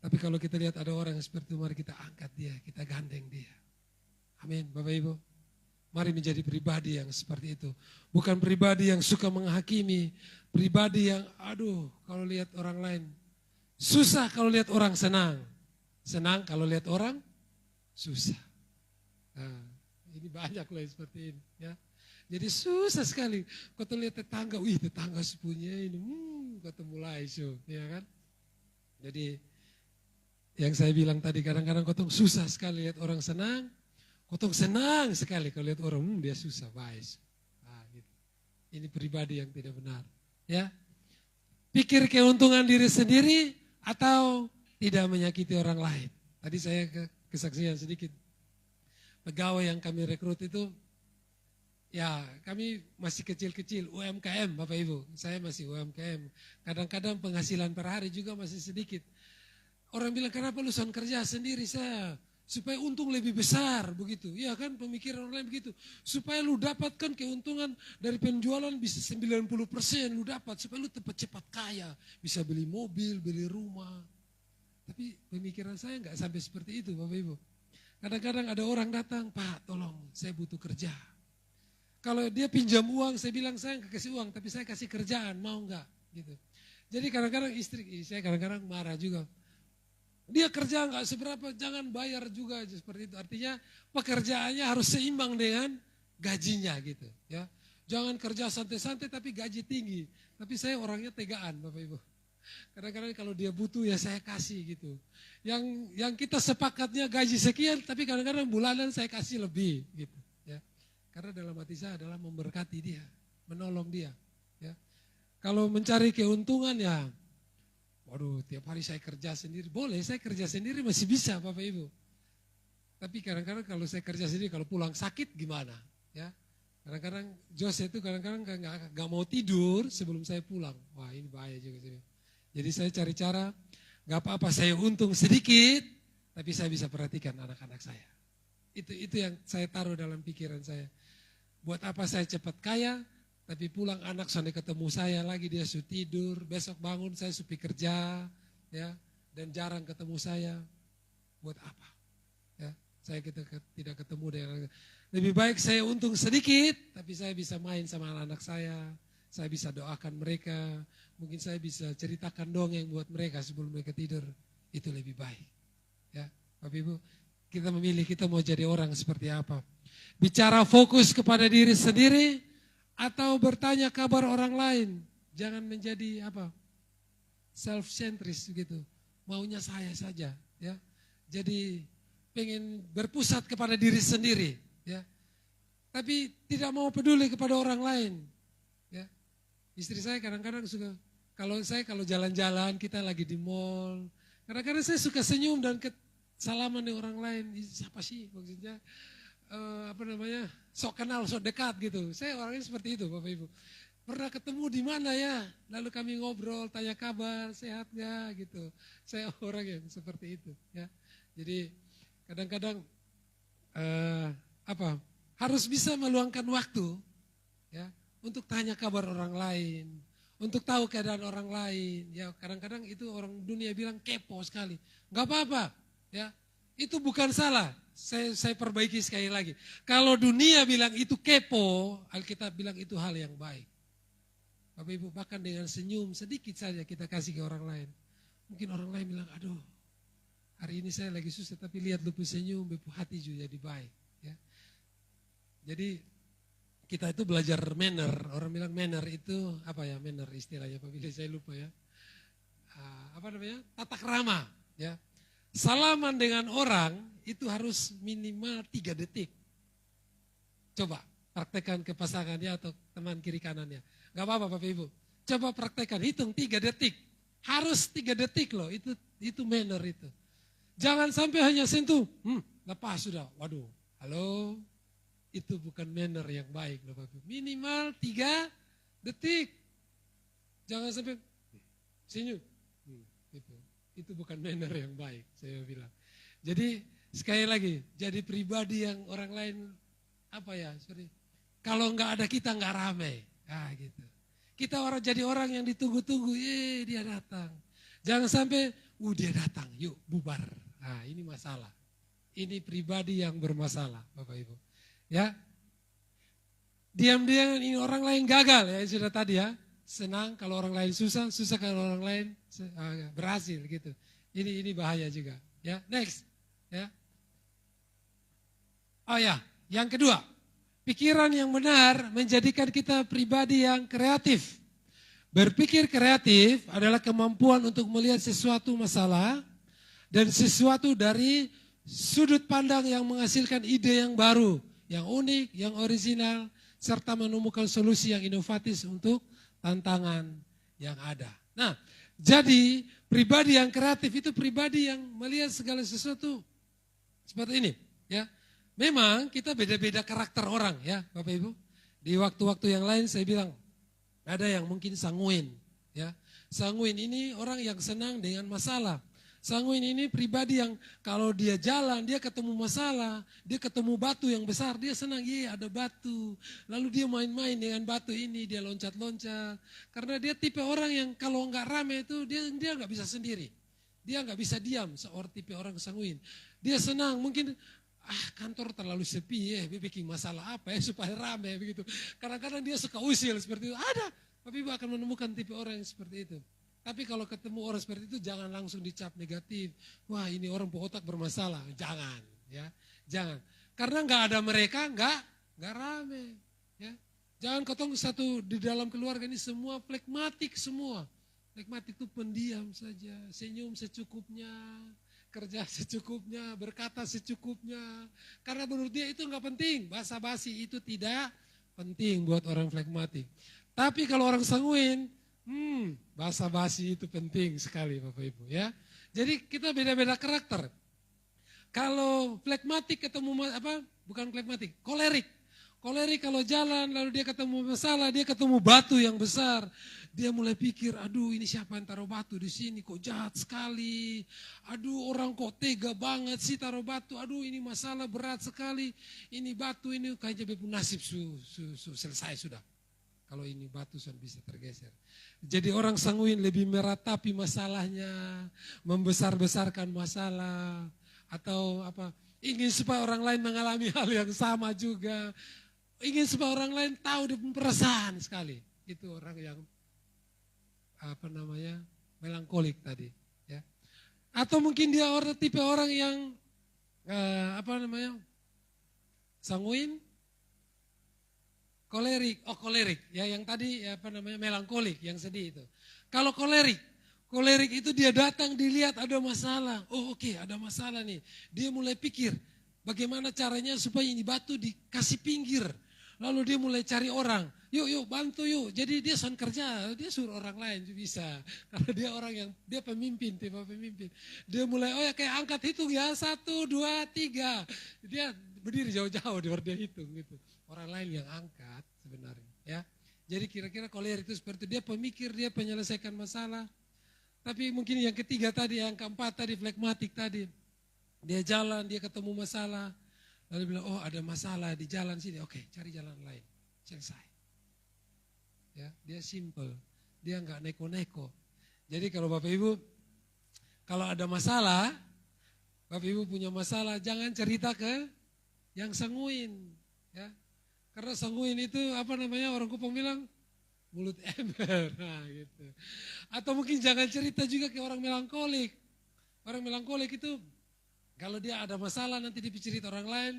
Tapi kalau kita lihat ada orang yang seperti itu, mari kita angkat dia, kita gandeng dia. Amin, Bapak Ibu. Mari menjadi pribadi yang seperti itu. Bukan pribadi yang suka menghakimi. Pribadi yang, aduh, kalau lihat orang lain. Susah kalau lihat orang senang. Senang kalau lihat orang susah. Nah, ini banyak loh seperti ini. Ya. Jadi susah sekali. Kau lihat tetangga, wih tetangga sepunya ini. Kau mulai so, ya kan. Jadi yang saya bilang tadi, kadang-kadang kau susah sekali lihat orang senang. Kau senang sekali kalau lihat orang, dia susah, baik. Ini pribadi yang tidak benar. Ya, pikir keuntungan diri sendiri atau tidak menyakiti orang lain. Tadi saya kesaksian sedikit. Pegawai yang kami rekrut itu, ya kami masih kecil-kecil, UMKM Bapak Ibu. Saya masih UMKM. Kadang-kadang penghasilan per hari juga masih sedikit. Orang bilang, kenapa lu son kerja sendiri? Saya supaya untung lebih besar begitu. Ya kan, pemikiran orang lain begitu. Supaya lu dapatkan keuntungan dari penjualan bisa 90% lu dapat. Supaya lu cepat kaya. Bisa beli mobil, beli rumah. Tapi pemikiran saya enggak sampai seperti itu Bapak Ibu. Kadang-kadang ada orang datang, Pak tolong saya butuh kerja. Kalau dia pinjam uang, saya bilang saya enggak kasih uang, tapi saya kasih kerjaan, mau enggak? Gitu. Jadi kadang-kadang istri saya kadang-kadang marah juga. Dia kerja enggak seberapa, jangan bayar juga seperti itu. Artinya pekerjaannya harus seimbang dengan gajinya gitu. Ya, jangan kerja santai-santai tapi gaji tinggi. Tapi saya orangnya tegaan Bapak Ibu. Kadang-kadang kalau dia butuh ya saya kasih gitu. Yang kita sepakatnya gaji sekian, tapi kadang-kadang bulanan saya kasih lebih gitu. Ya, karena dalam hati saya adalah memberkati dia, menolong dia. Ya, kalau mencari keuntungan ya. Waduh, tiap hari saya kerja sendiri. Boleh, saya kerja sendiri masih bisa Bapak Ibu. Tapi kadang-kadang kalau saya kerja sendiri, kalau pulang sakit gimana? Ya, kadang-kadang Jose itu kadang-kadang gak mau tidur sebelum saya pulang. Wah ini bahaya juga. Jadi saya cari cara, gak apa-apa saya untung sedikit, tapi saya bisa perhatikan anak-anak saya. Itu yang saya taruh dalam pikiran saya. Buat apa saya cepat kaya, tapi pulang anak sampai ketemu saya lagi dia sudah tidur, besok bangun saya sudah kerja, ya, dan jarang ketemu saya. Buat apa? Ya, saya tidak ketemu dengan lebih baik saya untung sedikit, tapi saya bisa main sama anak-anak saya bisa doakan mereka, mungkin saya bisa ceritakan dongeng buat mereka sebelum mereka tidur. Itu lebih baik. Ya, Bapak Ibu, kita memilih kita mau jadi orang seperti apa. Bicara fokus kepada diri sendiri atau bertanya kabar orang lain. Jangan menjadi apa? Self-centris gitu. Maunya saya saja, ya. Jadi pengen berpusat kepada diri sendiri, ya. Tapi tidak mau peduli kepada orang lain, ya. Istri saya kadang-kadang suka kalau jalan-jalan kita lagi di mall, kadang-kadang saya suka senyum dan salaman dengan orang lain. Siapa sih maksudnya? Sok kenal, sok dekat gitu. Saya orangnya seperti itu Bapak Ibu. Pernah ketemu di mana ya? Lalu kami ngobrol, tanya kabar, sehat nggak gitu. Saya orang yang seperti itu, ya. Jadi kadang-kadang harus bisa meluangkan waktu, ya, untuk tanya kabar orang lain, untuk tahu keadaan orang lain. Ya kadang-kadang itu orang dunia bilang kepo sekali. Nggak apa-apa, ya. Itu bukan salah. Saya perbaiki sekali lagi. Kalau dunia bilang itu kepo, Alkitab bilang itu hal yang baik. Bapak Ibu, bahkan dengan senyum sedikit saja kita kasih ke orang lain. Mungkin orang lain bilang, aduh hari ini saya lagi susah, tapi lihat lu senyum, bepu hati juga jadi baik. Ya. Jadi kita itu belajar manner. Orang bilang manner itu apa ya, manner istilahnya Pak Billy, saya lupa ya. Tata krama. Ya. Salaman dengan orang itu harus minimal 3 detik. Coba praktekkan ke pasangannya atau teman kiri kanannya. Gak apa-apa Bapak Ibu. Coba praktekkan, hitung 3 detik. Harus 3 detik loh, itu manner itu. Jangan sampai hanya sentuh, lepas sudah. Waduh, halo. Itu bukan manner yang baik loh Bapak Ibu. Minimal 3 detik. Jangan sampai senyum. Gitu. Itu bukan manner yang baik, saya bilang. Jadi sekali lagi, jadi pribadi yang orang lain kalau nggak ada kita nggak ramai, gitu. Kita jadi orang yang ditunggu-tunggu, dia datang. Jangan sampai, dia datang, yuk bubar. Ini masalah. Ini pribadi yang bermasalah, Bapak Ibu. Ya, diam-diam ini orang lain gagal ya sudah tadi ya. Senang kalau orang lain susah, susah kalau orang lain berhasil gitu. Ini bahaya juga. Ya, next. Ya. Oh ya, yang kedua, pikiran yang benar menjadikan kita pribadi yang kreatif. Berpikir kreatif adalah kemampuan untuk melihat sesuatu masalah dan sesuatu dari sudut pandang yang menghasilkan ide yang baru, yang unik, yang orisinal, serta menemukan solusi yang inovatif untuk tantangan yang ada. Nah, jadi pribadi yang kreatif itu pribadi yang melihat segala sesuatu seperti ini, ya. Memang kita beda-beda karakter orang, ya, Bapak Ibu. Di waktu-waktu yang lain saya bilang ada yang mungkin sanguin, ya. Sanguin ini orang yang senang dengan masalah. Sanguin ini pribadi yang kalau dia jalan, dia ketemu masalah, dia ketemu batu yang besar, dia senang, iya ada batu. Lalu dia main-main dengan batu ini, dia loncat-loncat. Karena dia tipe orang yang kalau nggak rame itu dia nggak bisa sendiri. Dia nggak bisa diam, seorang tipe orang sanguin. Dia senang, mungkin kantor terlalu sepi dia bikin masalah apa supaya rame begitu. Kadang-kadang dia suka usil seperti itu, ada. Tapi Ibu akan menemukan tipe orang yang seperti itu. Tapi kalau ketemu orang seperti itu jangan langsung dicap negatif. Wah ini orang otak bermasalah. Jangan, ya, jangan. Karena nggak ada mereka, nggak rame. Ya. Jangan ketemu satu di dalam keluarga ini semua flegmatik semua. Flegmatik itu pendiam saja, senyum secukupnya, kerja secukupnya, berkata secukupnya. Karena menurut dia itu nggak penting. Basa-basi itu tidak penting buat orang flegmatik. Tapi kalau orang sanguin, basa-basi itu penting sekali Bapak Ibu, ya. Jadi kita beda-beda karakter. Kalau flegmatik ketemu bukan flegmatik, kolerik. Kolerik kalau jalan lalu dia ketemu masalah, dia ketemu batu yang besar. Dia mulai pikir, aduh ini siapa yang taruh batu di sini, kok jahat sekali. Aduh orang kok tega banget sih taruh batu, aduh ini masalah berat sekali. Ini batu ini kayaknya nasib selesai sudah. Kalau ini batu sudah bisa tergeser. Jadi orang sanguin lebih meratapi masalahnya, membesar-besarkan masalah, atau ingin supaya orang lain mengalami hal yang sama juga, ingin supaya orang lain tahu dia perasaan sekali. Itu orang yang melankolik tadi, ya. Atau mungkin dia tipe orang yang sanguin, kolerik, ya yang tadi melankolik, yang sedih itu. Kalau kolerik itu dia datang dilihat ada masalah. Oh oke, ada masalah nih. Dia mulai pikir bagaimana caranya supaya ini batu dikasih pinggir. Lalu dia mulai cari orang. Yuk bantu yuk. Jadi dia son kerja, dia suruh orang lain juga bisa. Karena dia orang yang dia pemimpin, tipe pemimpin. Dia mulai kayak angkat hitung ya 1, 2, 3. Dia berdiri jauh-jauh dia hitung gitu. Orang lain yang angkat sebenarnya, ya. Jadi kira-kira kolerik itu seperti dia pemikir, dia penyelesaikan masalah. Tapi mungkin yang ketiga tadi, yang keempat tadi flegmatik tadi. Dia jalan, dia ketemu masalah. Lalu bilang, oh ada masalah di jalan sini, oke cari jalan lain, selesai. Ya, dia simple, dia nggak neko-neko. Jadi kalau Bapak Ibu, kalau ada masalah, Bapak Ibu punya masalah, jangan cerita ke yang sanguin, ya. Karena sanguin itu orang Kupang bilang mulut ember, nah gitu. Atau mungkin jangan cerita juga ke orang melankolik. Orang melankolik itu kalau dia ada masalah nanti dia cerita orang lain,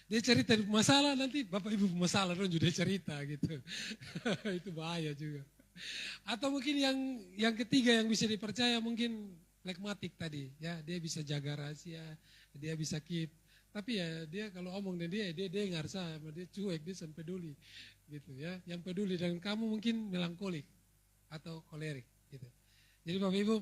dia cerita masalah nanti Bapak Ibu masalah dong juga cerita gitu. Itu bahaya juga. Atau mungkin yang ketiga yang bisa dipercaya mungkin flegmatik tadi, ya dia bisa jaga rahasia, dia bisa keep. Tapi ya dia kalau omong dengan dia dengar sama dia cuek, dia sampai peduli gitu ya. Yang peduli dengan kamu mungkin melankolik atau kolerik gitu. Jadi Bapak Ibu,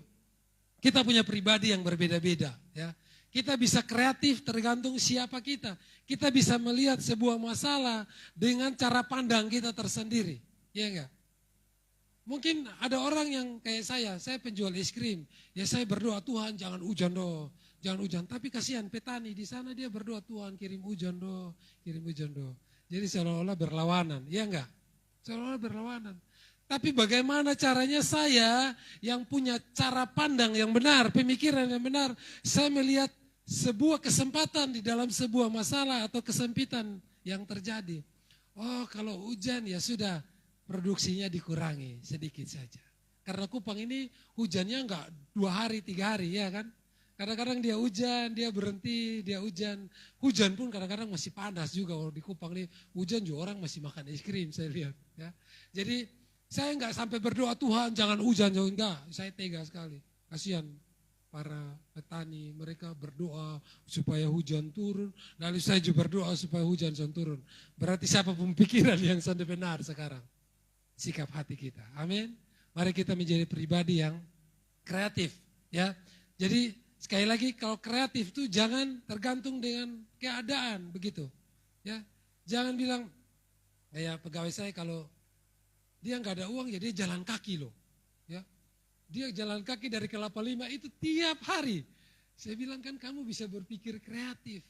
kita punya pribadi yang berbeda-beda ya. Kita bisa kreatif tergantung siapa kita. Kita bisa melihat sebuah masalah dengan cara pandang kita tersendiri. Ya enggak? Mungkin ada orang yang kayak saya penjual es krim. Ya saya berdoa Tuhan jangan hujan doh. Jangan hujan, tapi kasihan petani di sana dia berdoa Tuhan kirim hujan doh, kirim hujan doh. Jadi seolah-olah berlawanan, ya enggak? Seolah-olah berlawanan. Tapi bagaimana caranya saya yang punya cara pandang yang benar, pemikiran yang benar, saya melihat sebuah kesempatan di dalam sebuah masalah atau kesempitan yang terjadi. Oh kalau hujan ya sudah produksinya dikurangi sedikit saja. Karena Kupang ini hujannya enggak 2 hari, 3 hari ya kan. Kadang-kadang dia hujan, dia berhenti, dia hujan. Hujan pun kadang-kadang masih panas juga. Kalau di Kupang ini hujan juga orang masih makan es krim saya lihat. Ya. Jadi saya enggak sampai berdoa Tuhan jangan hujan. Enggak, saya tega sekali. Kasihan para petani, mereka berdoa supaya hujan turun, lalu saya juga berdoa supaya hujan turun. Berarti siapa pemikiran yang sudah benar sekarang? Sikap hati kita. Amin. Mari kita menjadi pribadi yang kreatif, ya. Jadi sekali lagi kalau kreatif itu jangan tergantung dengan keadaan begitu, ya. Jangan bilang kayak pegawai saya kalau dia nggak ada uang ya dia jalan kaki loh, ya. Dia jalan kaki dari Kelapa Lima itu tiap hari. Saya bilang kan kamu bisa berpikir kreatif,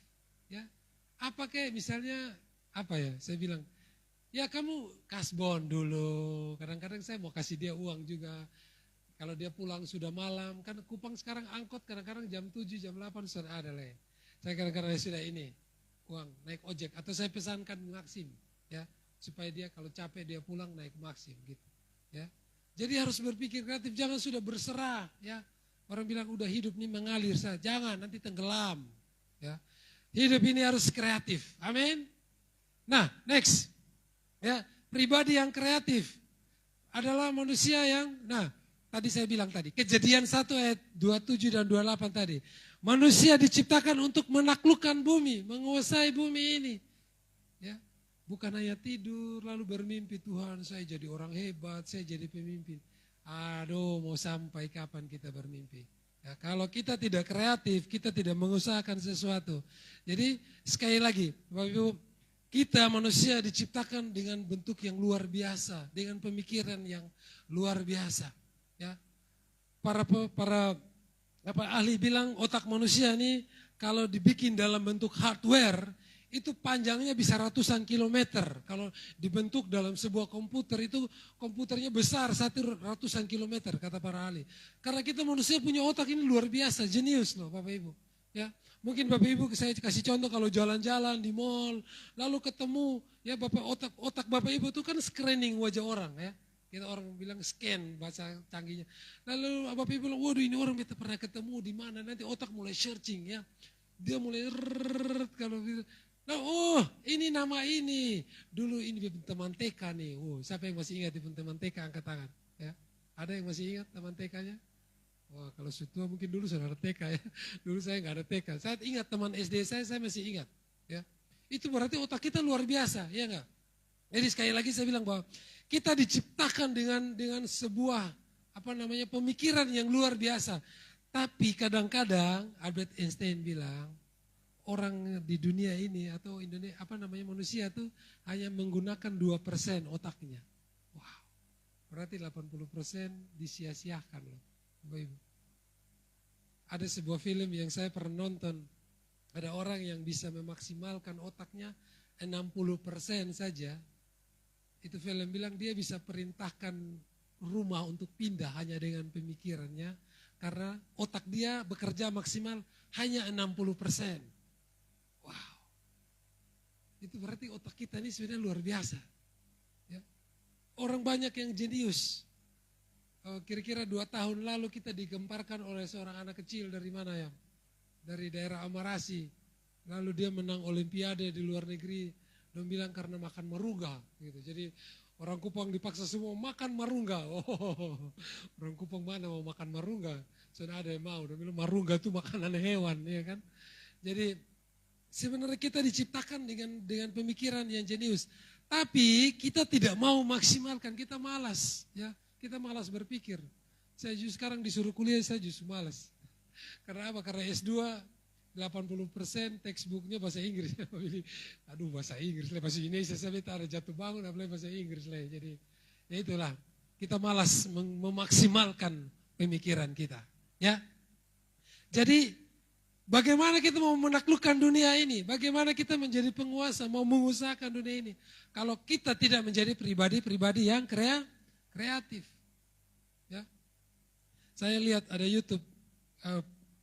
ya. Apa kayak misalnya apa ya? Saya bilang ya kamu kasbon dulu. Kadang-kadang saya mau kasih dia uang juga. Kalau dia pulang sudah malam, kan Kupang sekarang angkot kadang-kadang jam 7, jam 8 sudah ada lah. Saya kadang-kadang sudah ini uang naik ojek atau saya pesankan Maxim, ya, supaya dia kalau capek dia pulang naik Maxim gitu, ya. Jadi harus berpikir kreatif, jangan sudah berserah, ya. Orang bilang udah hidup ini mengalir saja, jangan nanti tenggelam, ya. Hidup ini harus kreatif, amin. Nah, next, ya, pribadi yang kreatif adalah manusia yang, nah, tadi saya bilang tadi, Kejadian 1 ayat 27 dan 28 tadi. Manusia diciptakan untuk menaklukkan bumi, menguasai bumi ini, ya. Bukan hanya tidur lalu bermimpi Tuhan saya jadi orang hebat, saya jadi pemimpin. Aduh mau sampai kapan kita bermimpi. Ya, kalau kita tidak kreatif, kita tidak mengusahakan sesuatu. Jadi sekali lagi Bapak Ibu, kita manusia diciptakan dengan bentuk yang luar biasa, dengan pemikiran yang luar biasa. Ya. Para ahli bilang otak manusia ini kalau dibikin dalam bentuk hardware, itu panjangnya bisa ratusan kilometer. Kalau dibentuk dalam sebuah komputer itu komputernya besar ratusan kilometer kata para ahli. Karena kita manusia punya otak ini luar biasa, jenius loh Bapak Ibu. Ya, mungkin Bapak Ibu saya kasih contoh kalau jalan-jalan di mall lalu ketemu ya otak Bapak Ibu itu kan screening wajah orang ya. Kita orang bilang scan bahasa canggihnya. Lalu Bapak Ibu bilang, waduh ini orang kita pernah ketemu di mana, nanti otak mulai searching ya. Dia mulai kalau nah, oh ini nama ini, dulu ini teman TK nih. Oh, siapa yang masih ingat teman TK angkat tangan? Ya, ada yang masih ingat teman TK-nya? Wah kalau setua mungkin dulu sudah ada TK ya. Dulu saya nggak ada TK. Saya ingat teman SD saya masih ingat. Ya, itu berarti otak kita luar biasa, ya nggak? Jadi sekali lagi saya bilang bahwa kita diciptakan dengan sebuah pemikiran yang luar biasa. Tapi kadang-kadang Albert Einstein bilang orang di dunia ini atau Indonesia manusia tuh hanya menggunakan 2% otaknya. Wow. Berarti 80% disia-siakan loh. Bapak Ibu. Ada sebuah film yang saya pernah nonton. Ada orang yang bisa memaksimalkan otaknya 60% saja. Itu film bilang dia bisa perintahkan rumah untuk pindah hanya dengan pemikirannya. Karena otak dia bekerja maksimal hanya 60%. Wow, itu berarti otak kita ini sebenarnya luar biasa. Ya. Orang banyak yang jenius. Kira-kira 2 tahun lalu kita digemparkan oleh seorang anak kecil dari mana ya? Dari daerah Amarasi. Lalu dia menang olimpiade di luar negeri. Dia bilang karena makan marungga. Gitu. Jadi orang Kupang dipaksa semua makan marungga. Oh, orang Kupang mana mau makan marungga? Sudah ada yang mau. Dia bilang marungga itu makanan hewan, ya kan? Jadi sebenarnya kita diciptakan dengan pemikiran yang jenius. Tapi kita tidak mau maksimalkan, kita malas. Ya, kita malas berpikir. Saya justru sekarang disuruh kuliah, saya justru malas. Karena apa? Karena S2 80% textbooknya bahasa Inggris. Aduh bahasa Inggris lah, bahasa Indonesia saya ada jatuh bangun, apalagi bahasa Inggris lah. Jadi ya itulah, kita malas memaksimalkan pemikiran kita. Ya, jadi bagaimana kita mau menaklukkan dunia ini? Bagaimana kita menjadi penguasa, mau mengusahakan dunia ini? Kalau kita tidak menjadi pribadi-pribadi yang kreatif. Ya. Saya lihat ada YouTube,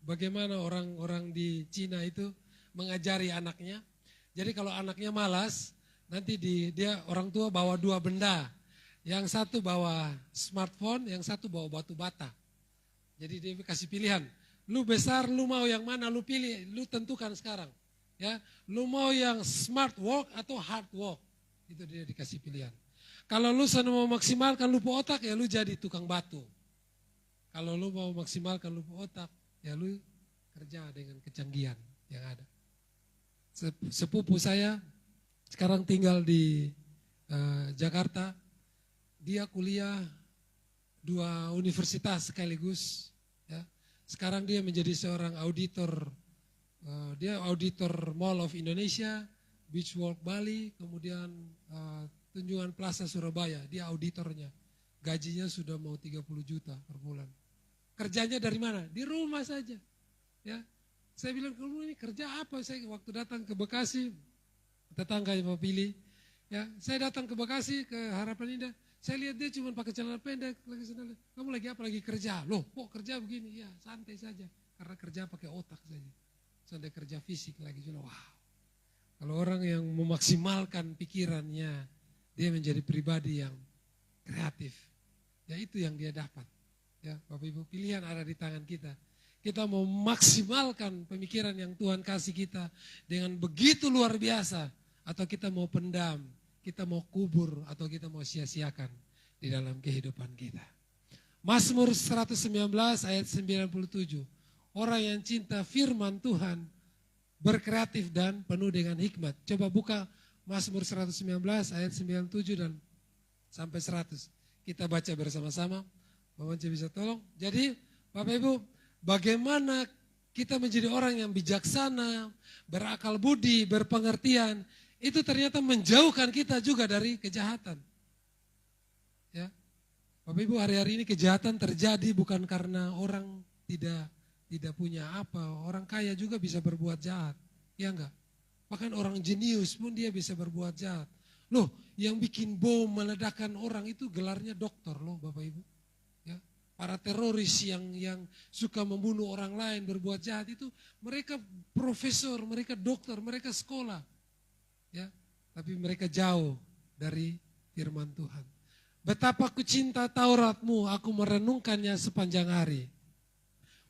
bagaimana orang-orang di Cina itu mengajari anaknya. Jadi kalau anaknya malas, nanti dia orang tua bawa 2 benda. Yang satu bawa smartphone, yang satu bawa batu bata. Jadi dia kasih pilihan. Lu besar, lu mau yang mana, lu pilih, lu tentukan sekarang. Ya, lu mau yang smart work atau hard work. Itu dia dikasih pilihan. Kalau lu mau maksimalkan lupa otak, ya lu jadi tukang batu. Kalau lu mau maksimalkan lupa otak, ya lu kerja dengan kecanggihan yang ada. Sepupu saya sekarang tinggal di Jakarta, dia kuliah 2 universitas sekaligus. Ya. Sekarang dia menjadi seorang auditor, dia auditor Mall of Indonesia, Beach Walk Bali, kemudian Tunjungan Plaza Surabaya, dia auditornya. Gajinya sudah mau 30 juta per bulan. Kerjanya dari mana? Di rumah saja. Ya. Saya bilang, kamu ini kerja apa? Saya waktu datang ke Bekasi, tetangga yang mau pilih, ya, saya datang ke Bekasi, ke Harapan Indah, saya lihat dia cuma pakai celana pendek, kamu lagi apa? Lagi kerja. Loh, kok kerja begini? Ya, santai saja. Karena kerja pakai otak saja. Santai kerja fisik lagi. Wow. Kalau orang yang memaksimalkan pikirannya, dia menjadi pribadi yang kreatif. Ya itu yang dia dapat. Ya, Bapak Ibu, pilihan ada di tangan kita. Kita mau maksimalkan pemikiran yang Tuhan kasih kita dengan begitu luar biasa. Atau kita mau pendam, kita mau kubur, atau kita mau sia-siakan di dalam kehidupan kita. Mazmur 119 ayat 97. Orang yang cinta firman Tuhan, berkreatif dan penuh dengan hikmat. Coba buka Mazmur 119 ayat 97 dan sampai 100. Kita baca bersama-sama. Bapak bisa tolong. Jadi Bapak Ibu, bagaimana kita menjadi orang yang bijaksana, berakal budi, berpengertian, itu ternyata menjauhkan kita juga dari kejahatan. Ya. Bapak Ibu, hari-hari ini kejahatan terjadi bukan karena orang tidak punya apa, orang kaya juga bisa berbuat jahat, ya enggak? Bahkan orang jenius pun dia bisa berbuat jahat. Loh, yang bikin bom meledakkan orang itu gelarnya dokter loh Bapak Ibu. Ya, para teroris yang suka membunuh orang lain, berbuat jahat itu, mereka profesor, mereka dokter, mereka sekolah. Ya, tapi mereka jauh dari firman Tuhan. Betapa ku cinta Tauratmu, aku merenungkannya sepanjang hari.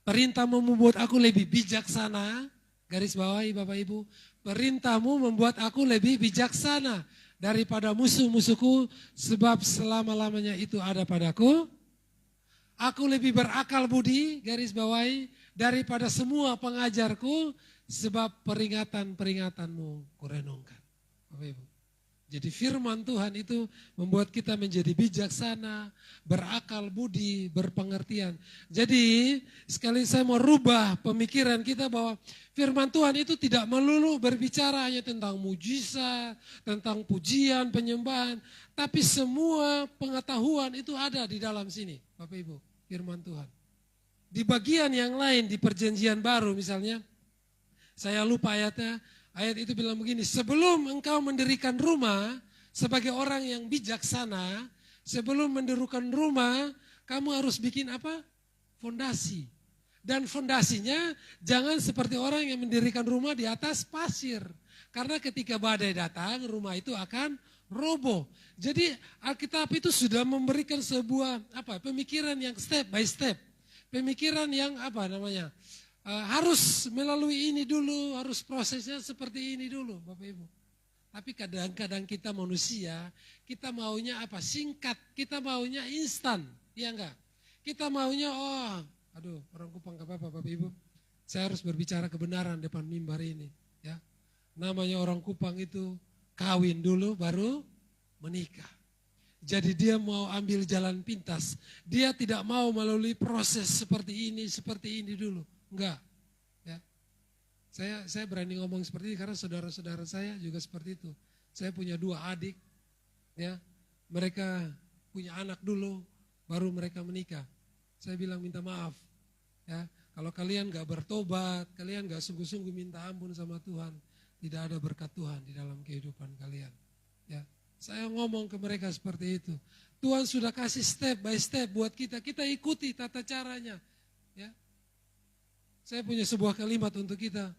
Perintahmu membuat aku lebih bijaksana, garis bawahi Bapak Ibu. Perintahmu membuat aku lebih bijaksana daripada musuh-musuhku, sebab selama-lamanya itu ada padaku. Aku lebih berakal budi, garis bawahi, daripada semua pengajarku, sebab peringatan-peringatanmu kurenungkan. Bapak Ibu. Jadi firman Tuhan itu membuat kita menjadi bijaksana, berakal budi, berpengertian. Jadi sekali saya mau rubah pemikiran kita bahwa firman Tuhan itu tidak melulu berbicara hanya tentang mujizat, tentang pujian, penyembahan. Tapi semua pengetahuan itu ada di dalam sini, Bapak Ibu, firman Tuhan. Di bagian yang lain, di perjanjian baru misalnya, saya lupa ayatnya, ayat itu bilang begini, sebelum engkau mendirikan rumah sebagai orang yang bijaksana, sebelum mendirikan rumah, kamu harus bikin apa? Fondasi. Dan fondasinya jangan seperti orang yang mendirikan rumah di atas pasir. Karena ketika badai datang, rumah itu akan roboh. Jadi Alkitab itu sudah memberikan sebuah pemikiran yang step by step. Pemikiran yang harus melalui ini dulu, harus prosesnya seperti ini dulu Bapak Ibu. Tapi kadang-kadang kita manusia, kita maunya singkat, kita maunya instan, ya enggak? Kita maunya, orang Kupang gak apa-apa Bapak Ibu. Saya harus berbicara kebenaran depan mimbar ini. Ya. Namanya orang Kupang itu kawin dulu baru menikah. Jadi dia mau ambil jalan pintas, dia tidak mau melalui proses seperti ini dulu. Enggak. Ya. Saya berani ngomong seperti ini karena saudara-saudara saya juga seperti itu. Saya punya 2 adik, ya. Mereka punya anak dulu, baru mereka menikah. Saya bilang minta maaf, ya. Kalau kalian gak bertobat, kalian gak sungguh-sungguh minta ampun sama Tuhan, tidak ada berkat Tuhan di dalam kehidupan kalian. Ya. Saya ngomong ke mereka seperti itu. Tuhan sudah kasih step by step buat kita, kita ikuti tata caranya, ya. Saya punya sebuah kalimat untuk kita.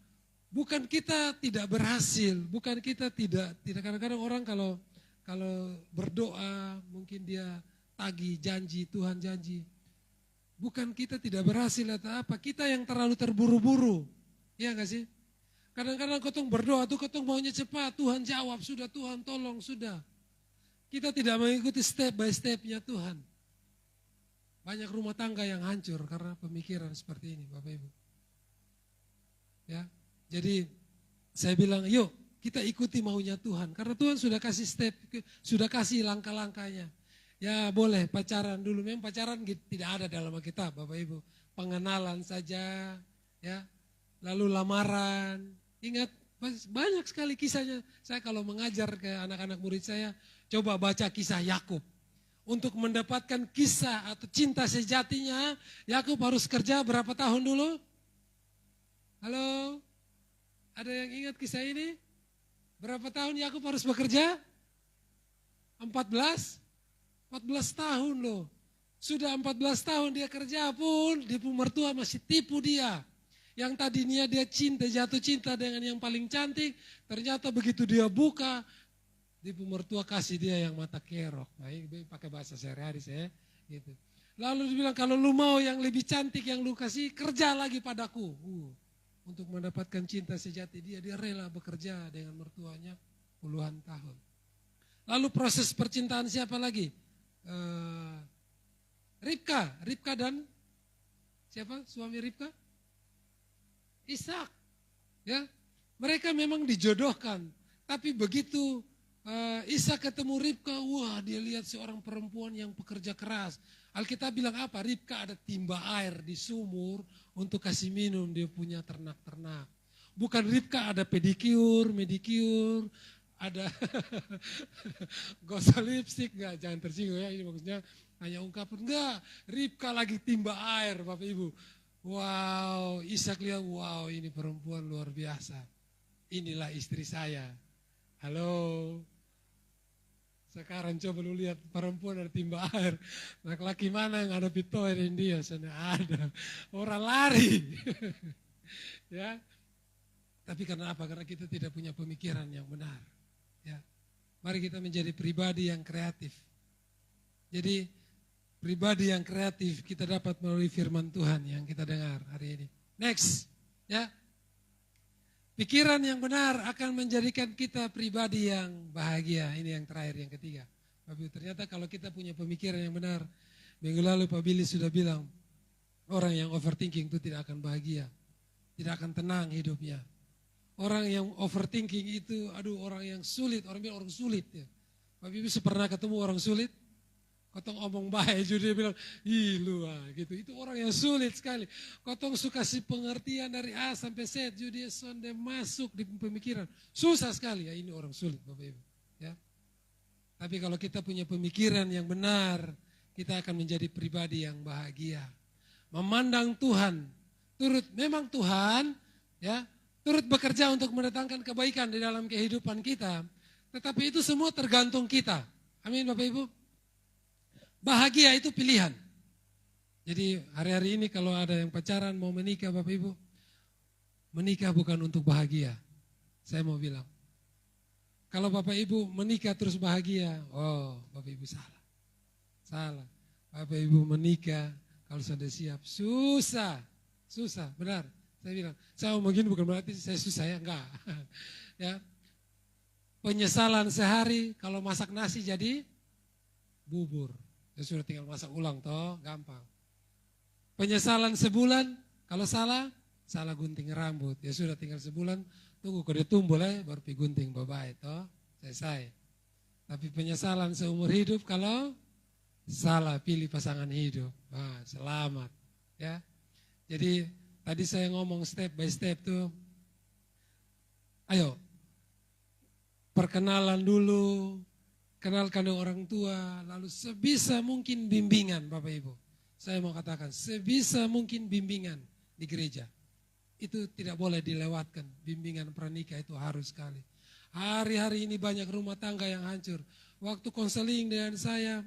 Bukan kita tidak berhasil, bukan kita tidak kadang-kadang orang kalau berdoa mungkin dia tagih janji, Tuhan janji. Bukan kita tidak berhasil atau apa, kita yang terlalu terburu-buru. Iya enggak sih? Kadang-kadang ketong berdoa tuh ketong maunya cepat, Tuhan jawab, sudah Tuhan tolong, sudah. Kita tidak mengikuti step by stepnya Tuhan. Banyak rumah tangga yang hancur karena pemikiran seperti ini Bapak Ibu. Ya. Jadi saya bilang, yuk kita ikuti maunya Tuhan. Karena Tuhan sudah kasih step, sudah kasih langkah-langkahnya. Ya boleh pacaran dulu, memang pacaran tidak ada dalam Alkitab Bapak Ibu. Pengenalan saja, ya. Lalu lamaran. Ingat banyak sekali kisahnya. Saya kalau mengajar ke anak-anak murid saya, coba baca kisah Yakub. Untuk mendapatkan kisah atau cinta sejatinya, Yakub harus kerja berapa tahun dulu? Halo? Ada yang ingat kisah ini? Berapa tahun Yakub harus bekerja? 14 tahun loh. Sudah 14 tahun dia kerja pun, ibu mertua masih tipu dia. Yang tadinya dia jatuh cinta dengan yang paling cantik, ternyata begitu dia buka, ibu mertua kasih dia yang mata kerok. Baik, pakai bahasa sehari-hari saya gitu. Lalu dia bilang, kalau lu mau yang lebih cantik yang lu kasih, kerja lagi padaku. Untuk mendapatkan cinta sejati dia rela bekerja dengan mertuanya puluhan tahun. Lalu proses percintaan siapa lagi? Ribka dan siapa suami Ribka? Ishak. Ya, mereka memang dijodohkan, tapi begitu Ishak ketemu Ribka, wah dia lihat seorang perempuan yang pekerja keras. Alkitab bilang apa? Ribka ada timba air di sumur untuk kasih minum dia punya ternak-ternak. Bukan Ribka ada pedikur, medikur, ada gosok lipstik, enggak, jangan tersinggung ya, ini maksudnya hanya ungkapan. Enggak, Ribka lagi timba air Bapak Ibu. Wow, Ishak lihat, wow ini perempuan luar biasa. Inilah istri saya. Halo. Sekarang coba lu lihat perempuan ada timba air. Laki-laki mana yang ada pitoy di dia? Sana ada. Orang lari. Ya. Tapi karena apa? Karena kita tidak punya pemikiran yang benar. Ya. Mari kita menjadi pribadi yang kreatif. Jadi pribadi yang kreatif kita dapat melalui firman Tuhan yang kita dengar hari ini. Next. Ya. Pikiran yang benar akan menjadikan kita pribadi yang bahagia. Ini yang terakhir, yang ketiga. Tapi ternyata kalau kita punya pemikiran yang benar, minggu lalu Pak Billy sudah bilang, orang yang overthinking itu tidak akan bahagia. Tidak akan tenang hidupnya. Orang yang overthinking itu, orang yang sulit, orang bilang orang sulit. Ya. Pak Billy pernah ketemu orang sulit? Kotong omong baik, jadi dia bilang, ih lu gitu. Itu orang yang sulit sekali. Kotong suka kasih pengertian dari A sampai Z, jadi dia sonde masuk di pemikiran. Susah sekali, ya ini orang sulit Bapak Ibu. Ya. Tapi kalau kita punya pemikiran yang benar, kita akan menjadi pribadi yang bahagia. Memandang Tuhan, memang Tuhan ya turut bekerja untuk mendatangkan kebaikan di dalam kehidupan kita. Tetapi itu semua tergantung kita. Amin Bapak Ibu. Bahagia itu pilihan. Jadi hari-hari ini kalau ada yang pacaran mau menikah Bapak Ibu, menikah bukan untuk bahagia. Saya mau bilang, kalau Bapak Ibu menikah terus bahagia, oh Bapak Ibu salah. Salah. Bapak Ibu menikah kalau sudah siap, susah, benar. Saya bilang, saya mau begini bukan berarti saya susah ya, enggak. Ya. Penyesalan sehari kalau masak nasi jadi bubur. Ya sudah tinggal masak ulang toh, gampang. Penyesalan sebulan, kalau salah gunting rambut. Ya sudah tinggal sebulan, tunggu kalau dia tumbuh baru pi gunting bye-bye toh, selesai. Tapi penyesalan seumur hidup kalau salah pilih pasangan hidup. Selamat. Ya. Jadi tadi saya ngomong step by step tuh. Ayo, perkenalan dulu. Kenalkan dengan orang tua, lalu sebisa mungkin bimbingan Bapak Ibu. Saya mau katakan, sebisa mungkin bimbingan di gereja. Itu tidak boleh dilewatkan, bimbingan pranikah itu harus sekali. Hari-hari ini banyak rumah tangga yang hancur. Waktu konseling dengan saya,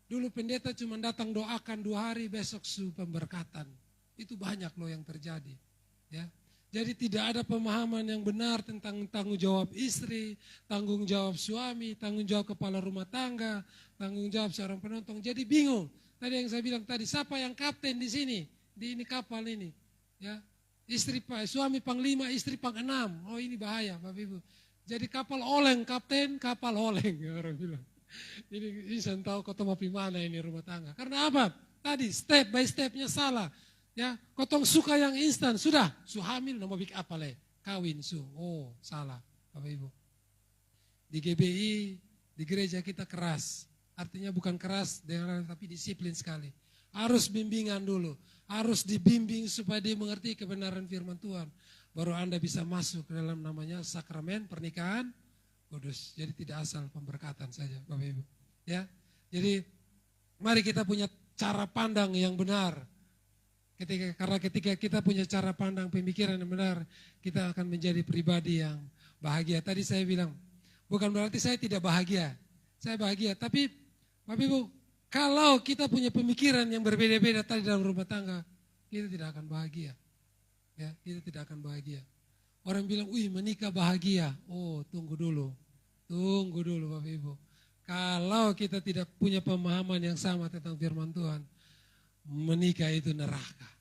dulu pendeta cuma datang doakan 2 hari, besok pemberkatan. Itu banyak loh yang terjadi. Ya. Jadi tidak ada pemahaman yang benar tentang tanggung jawab istri, tanggung jawab suami, tanggung jawab kepala rumah tangga, tanggung jawab seorang penonton. Jadi bingung. Tadi yang saya bilang tadi, siapa yang kapten di sini? Di ini kapal ini. Ya, suami panglima, istri pang-6. Oh ini bahaya Bapak Ibu. Jadi kapal oleng, kapten kapal oleng. Ya, orang bilang. Ini saya tahu kota mau mana ini rumah tangga. Karena apa? Tadi step by stepnya salah. Ya, kotong suka yang instan, sudah, su hamil, nama bik apa le? Kawin su. Oh, salah, Bapak Ibu. Di GBI, di gereja kita keras. Artinya bukan keras, tapi disiplin sekali. Harus bimbingan dulu, harus dibimbing supaya dia mengerti kebenaran firman Tuhan. Baru Anda bisa masuk ke dalam namanya sakramen pernikahan kudus. Jadi tidak asal pemberkatan saja, Bapak Ibu. Ya, jadi mari kita punya cara pandang yang benar. Karena ketika kita punya cara pandang pemikiran yang benar, kita akan menjadi pribadi yang bahagia. Tadi saya bilang, bukan berarti saya tidak bahagia. Saya bahagia, tapi Bapak Ibu, kalau kita punya pemikiran yang berbeda-beda tadi dalam rumah tangga, kita tidak akan bahagia. Ya, kita tidak akan bahagia. Orang bilang, wih menikah bahagia. Oh, tunggu dulu Bapak Ibu. Kalau kita tidak punya pemahaman yang sama tentang firman Tuhan, menikah itu neraka.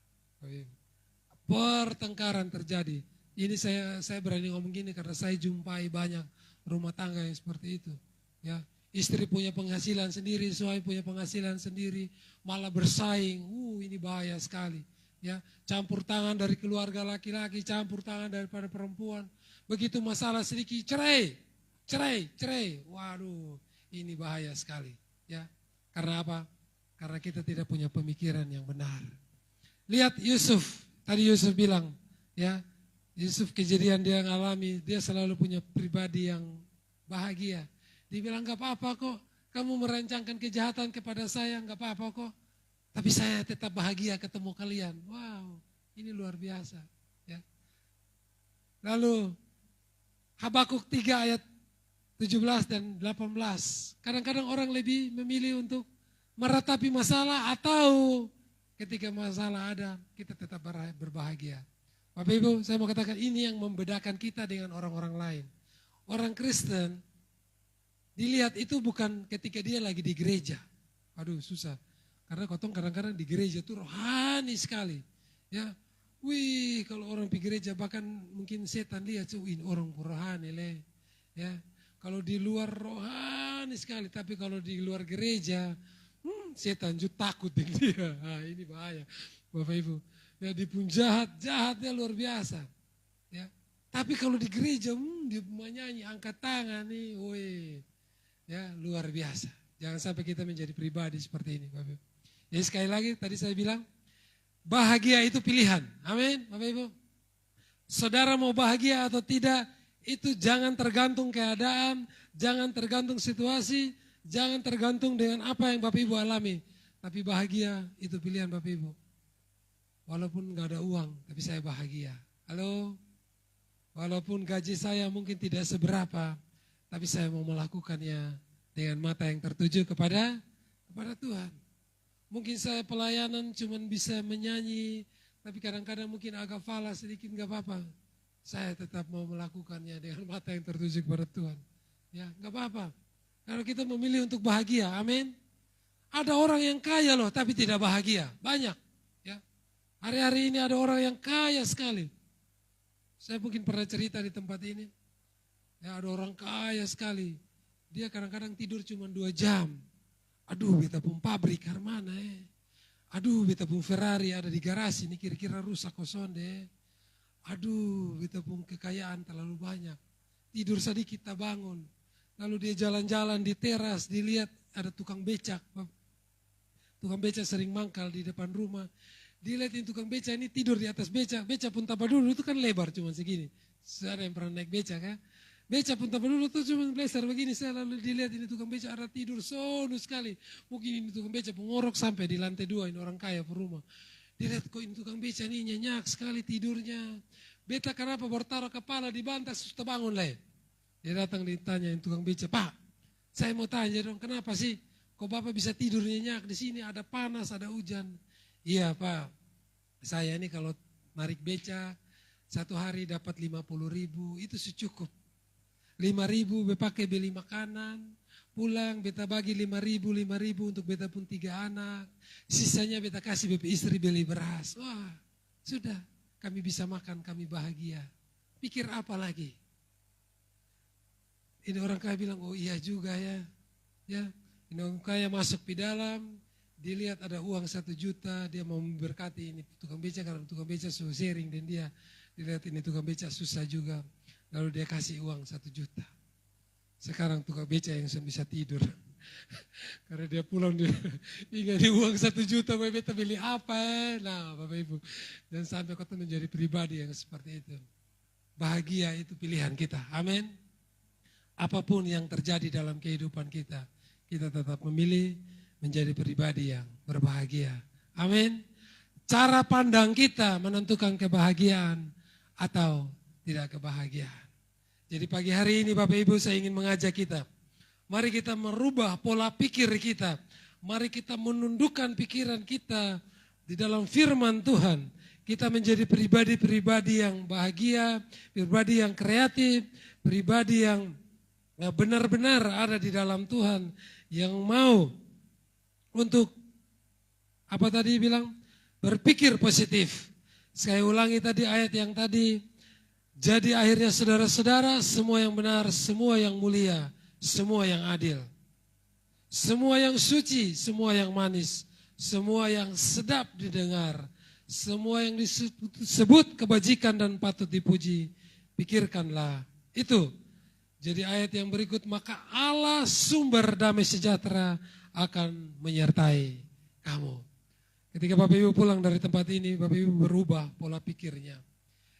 Pertengkaran terjadi. Ini saya berani ngomong gini karena saya jumpai banyak rumah tangga yang seperti itu. Ya, istri punya penghasilan sendiri, suami punya penghasilan sendiri, malah bersaing. Ini bahaya sekali. Ya, campur tangan dari keluarga laki-laki, campur tangan daripada perempuan. Begitu masalah sedikit, cerai. Waduh, ini bahaya sekali. Ya, karena apa? Karena kita tidak punya pemikiran yang benar. Lihat Yusuf, tadi Yusuf bilang, ya, Yusuf kejadian dia alami, dia selalu punya pribadi yang bahagia. Dia bilang gak apa-apa kok, kamu merancangkan kejahatan kepada saya, gak apa-apa kok. Tapi saya tetap bahagia ketemu kalian. Wow, ini luar biasa. Ya. Lalu Habakuk 3 ayat 17 dan 18. Kadang-kadang orang lebih memilih untuk meratapi masalah atau ketika masalah ada, kita tetap berbahagia. Bapak Ibu, saya mau katakan ini yang membedakan kita dengan orang-orang lain. Orang Kristen, dilihat itu bukan ketika dia lagi di gereja. Aduh susah, karena kotong kadang-kadang di gereja itu rohani sekali. Ya, wih kalau orang di gereja bahkan mungkin setan lihat, ini orang rohani le. Ya, kalau di luar rohani sekali, tapi kalau di luar gereja, setan juga takut dengan dia. Ini bahaya, Bapak Ibu. Ya, dia pun jahatnya luar biasa. Ya, tapi kalau di gereja, dia menyanyi, angkat tangan nih, woi, ya luar biasa. Jangan sampai kita menjadi pribadi seperti ini, Bapak Ibu. Jadi sekali lagi, tadi saya bilang, bahagia itu pilihan. Amin, Bapak Ibu. Saudara mau bahagia atau tidak, itu jangan tergantung keadaan, jangan tergantung situasi, jangan tergantung dengan apa yang Bapak Ibu alami. Tapi bahagia itu pilihan Bapak Ibu. Walaupun gak ada uang, tapi saya bahagia. Halo? Walaupun gaji saya mungkin tidak seberapa, tapi saya mau melakukannya dengan mata yang tertuju kepada Tuhan. Mungkin saya pelayanan cuman bisa menyanyi, tapi kadang-kadang mungkin agak falas sedikit gak apa-apa. Saya tetap mau melakukannya dengan mata yang tertuju kepada Tuhan. Ya, gak apa-apa. Kalau kita memilih untuk bahagia, amin. Ada orang yang kaya loh, tapi tidak bahagia. Banyak. Ya. Hari-hari ini ada orang yang kaya sekali. Saya mungkin pernah cerita di tempat ini. Ya, ada orang kaya sekali. Dia kadang-kadang tidur cuma 2 jam. Aduh, beta pun pabrik mana Aduh, beta pun Ferrari ada di garasi, ini kira-kira rusak kosong deh. Aduh, beta pun kekayaan terlalu banyak. Tidur sedikit tak bangun. Lalu dia jalan-jalan di teras, dilihat ada tukang becak. Tukang becak sering mangkal di depan rumah. Dilihat tukang becak ini tidur di atas becak. Becak pun tanpa dulu itu kan lebar cuma segini. Ada yang pernah naik becak ya. Becak pun tanpa dulu itu cuma lebar begini. Saya lalu dilihat ini tukang becak ada tidur sono sekali. Mungkin ini tukang becak pengorok sampai di lantai 2 ini orang kaya per rumah. Dilihat kok ini tukang becak ini nyenyak sekali tidurnya. Beta kenapa bertaruh kepala di bantal susah bangun lah. Dia datang ditanya tukang becak, Pak, saya mau tanya dong, kenapa sih kok Bapak bisa tidur nyenyak di sini, ada panas, ada hujan. Iya Pak, saya ini kalau narik becak, 1 hari dapat 50.000, itu cukup. 5.000 pakai beli makanan, pulang beta bagi 5.000 untuk beta pun 3 anak, sisanya beta kasih beta istri beli beras. Wah, sudah, kami bisa makan, kami bahagia. Pikir apa lagi? Ini orang kaya bilang, oh iya juga ya. Ya, ini orang kaya masuk di dalam, dilihat ada uang 1 juta, dia mau memberkati ini tukang beca karena tukang beca suruh sharing dan dia dilihat ini tukang beca susah juga. Lalu dia kasih uang 1 juta. Sekarang tukang beca yang bisa tidur. Karena dia pulang dia ingat di uang 1 juta, beta beli apa Nah Bapak Ibu, dan sampai kau menjadi pribadi yang seperti itu. Bahagia itu pilihan kita, amin. Apapun yang terjadi dalam kehidupan kita, kita tetap memilih menjadi pribadi yang berbahagia, amin. Cara pandang kita menentukan kebahagiaan atau tidak kebahagiaan. Jadi pagi hari ini Bapak Ibu saya ingin mengajak kita, mari kita merubah pola pikir kita. Mari kita menundukkan pikiran kita di dalam firman Tuhan. Kita menjadi pribadi-pribadi yang bahagia, pribadi yang kreatif, pribadi yang benar-benar ada di dalam Tuhan. Yang mau untuk, apa tadi bilang? Berpikir positif. Saya ulangi tadi ayat yang tadi. Jadi akhirnya saudara-saudara, semua yang benar, semua yang mulia, semua yang adil, semua yang suci, semua yang manis, semua yang sedap didengar, semua yang disebut kebajikan dan patut dipuji, pikirkanlah itu. Jadi ayat yang berikut, maka Allah sumber damai sejahtera akan menyertai kamu. Ketika Bapak Ibu pulang dari tempat ini, Bapak Ibu berubah pola pikirnya.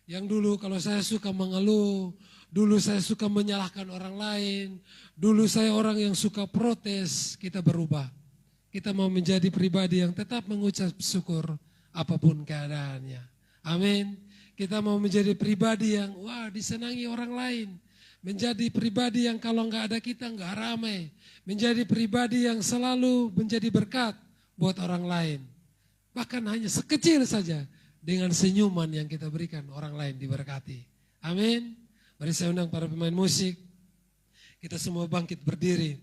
Yang dulu kalau saya suka mengeluh, dulu saya suka menyalahkan orang lain, dulu saya orang yang suka protes, kita berubah. Kita mau menjadi pribadi yang tetap mengucap syukur apapun keadaannya. Amin. Kita mau menjadi pribadi yang disenangi orang lain. Menjadi pribadi yang kalau nggak ada kita nggak ramai. Menjadi pribadi yang selalu menjadi berkat buat orang lain. Bahkan hanya sekecil saja. Dengan senyuman yang kita berikan, orang lain diberkati. Amin. Mari saya undang para pemain musik. Kita semua bangkit berdiri.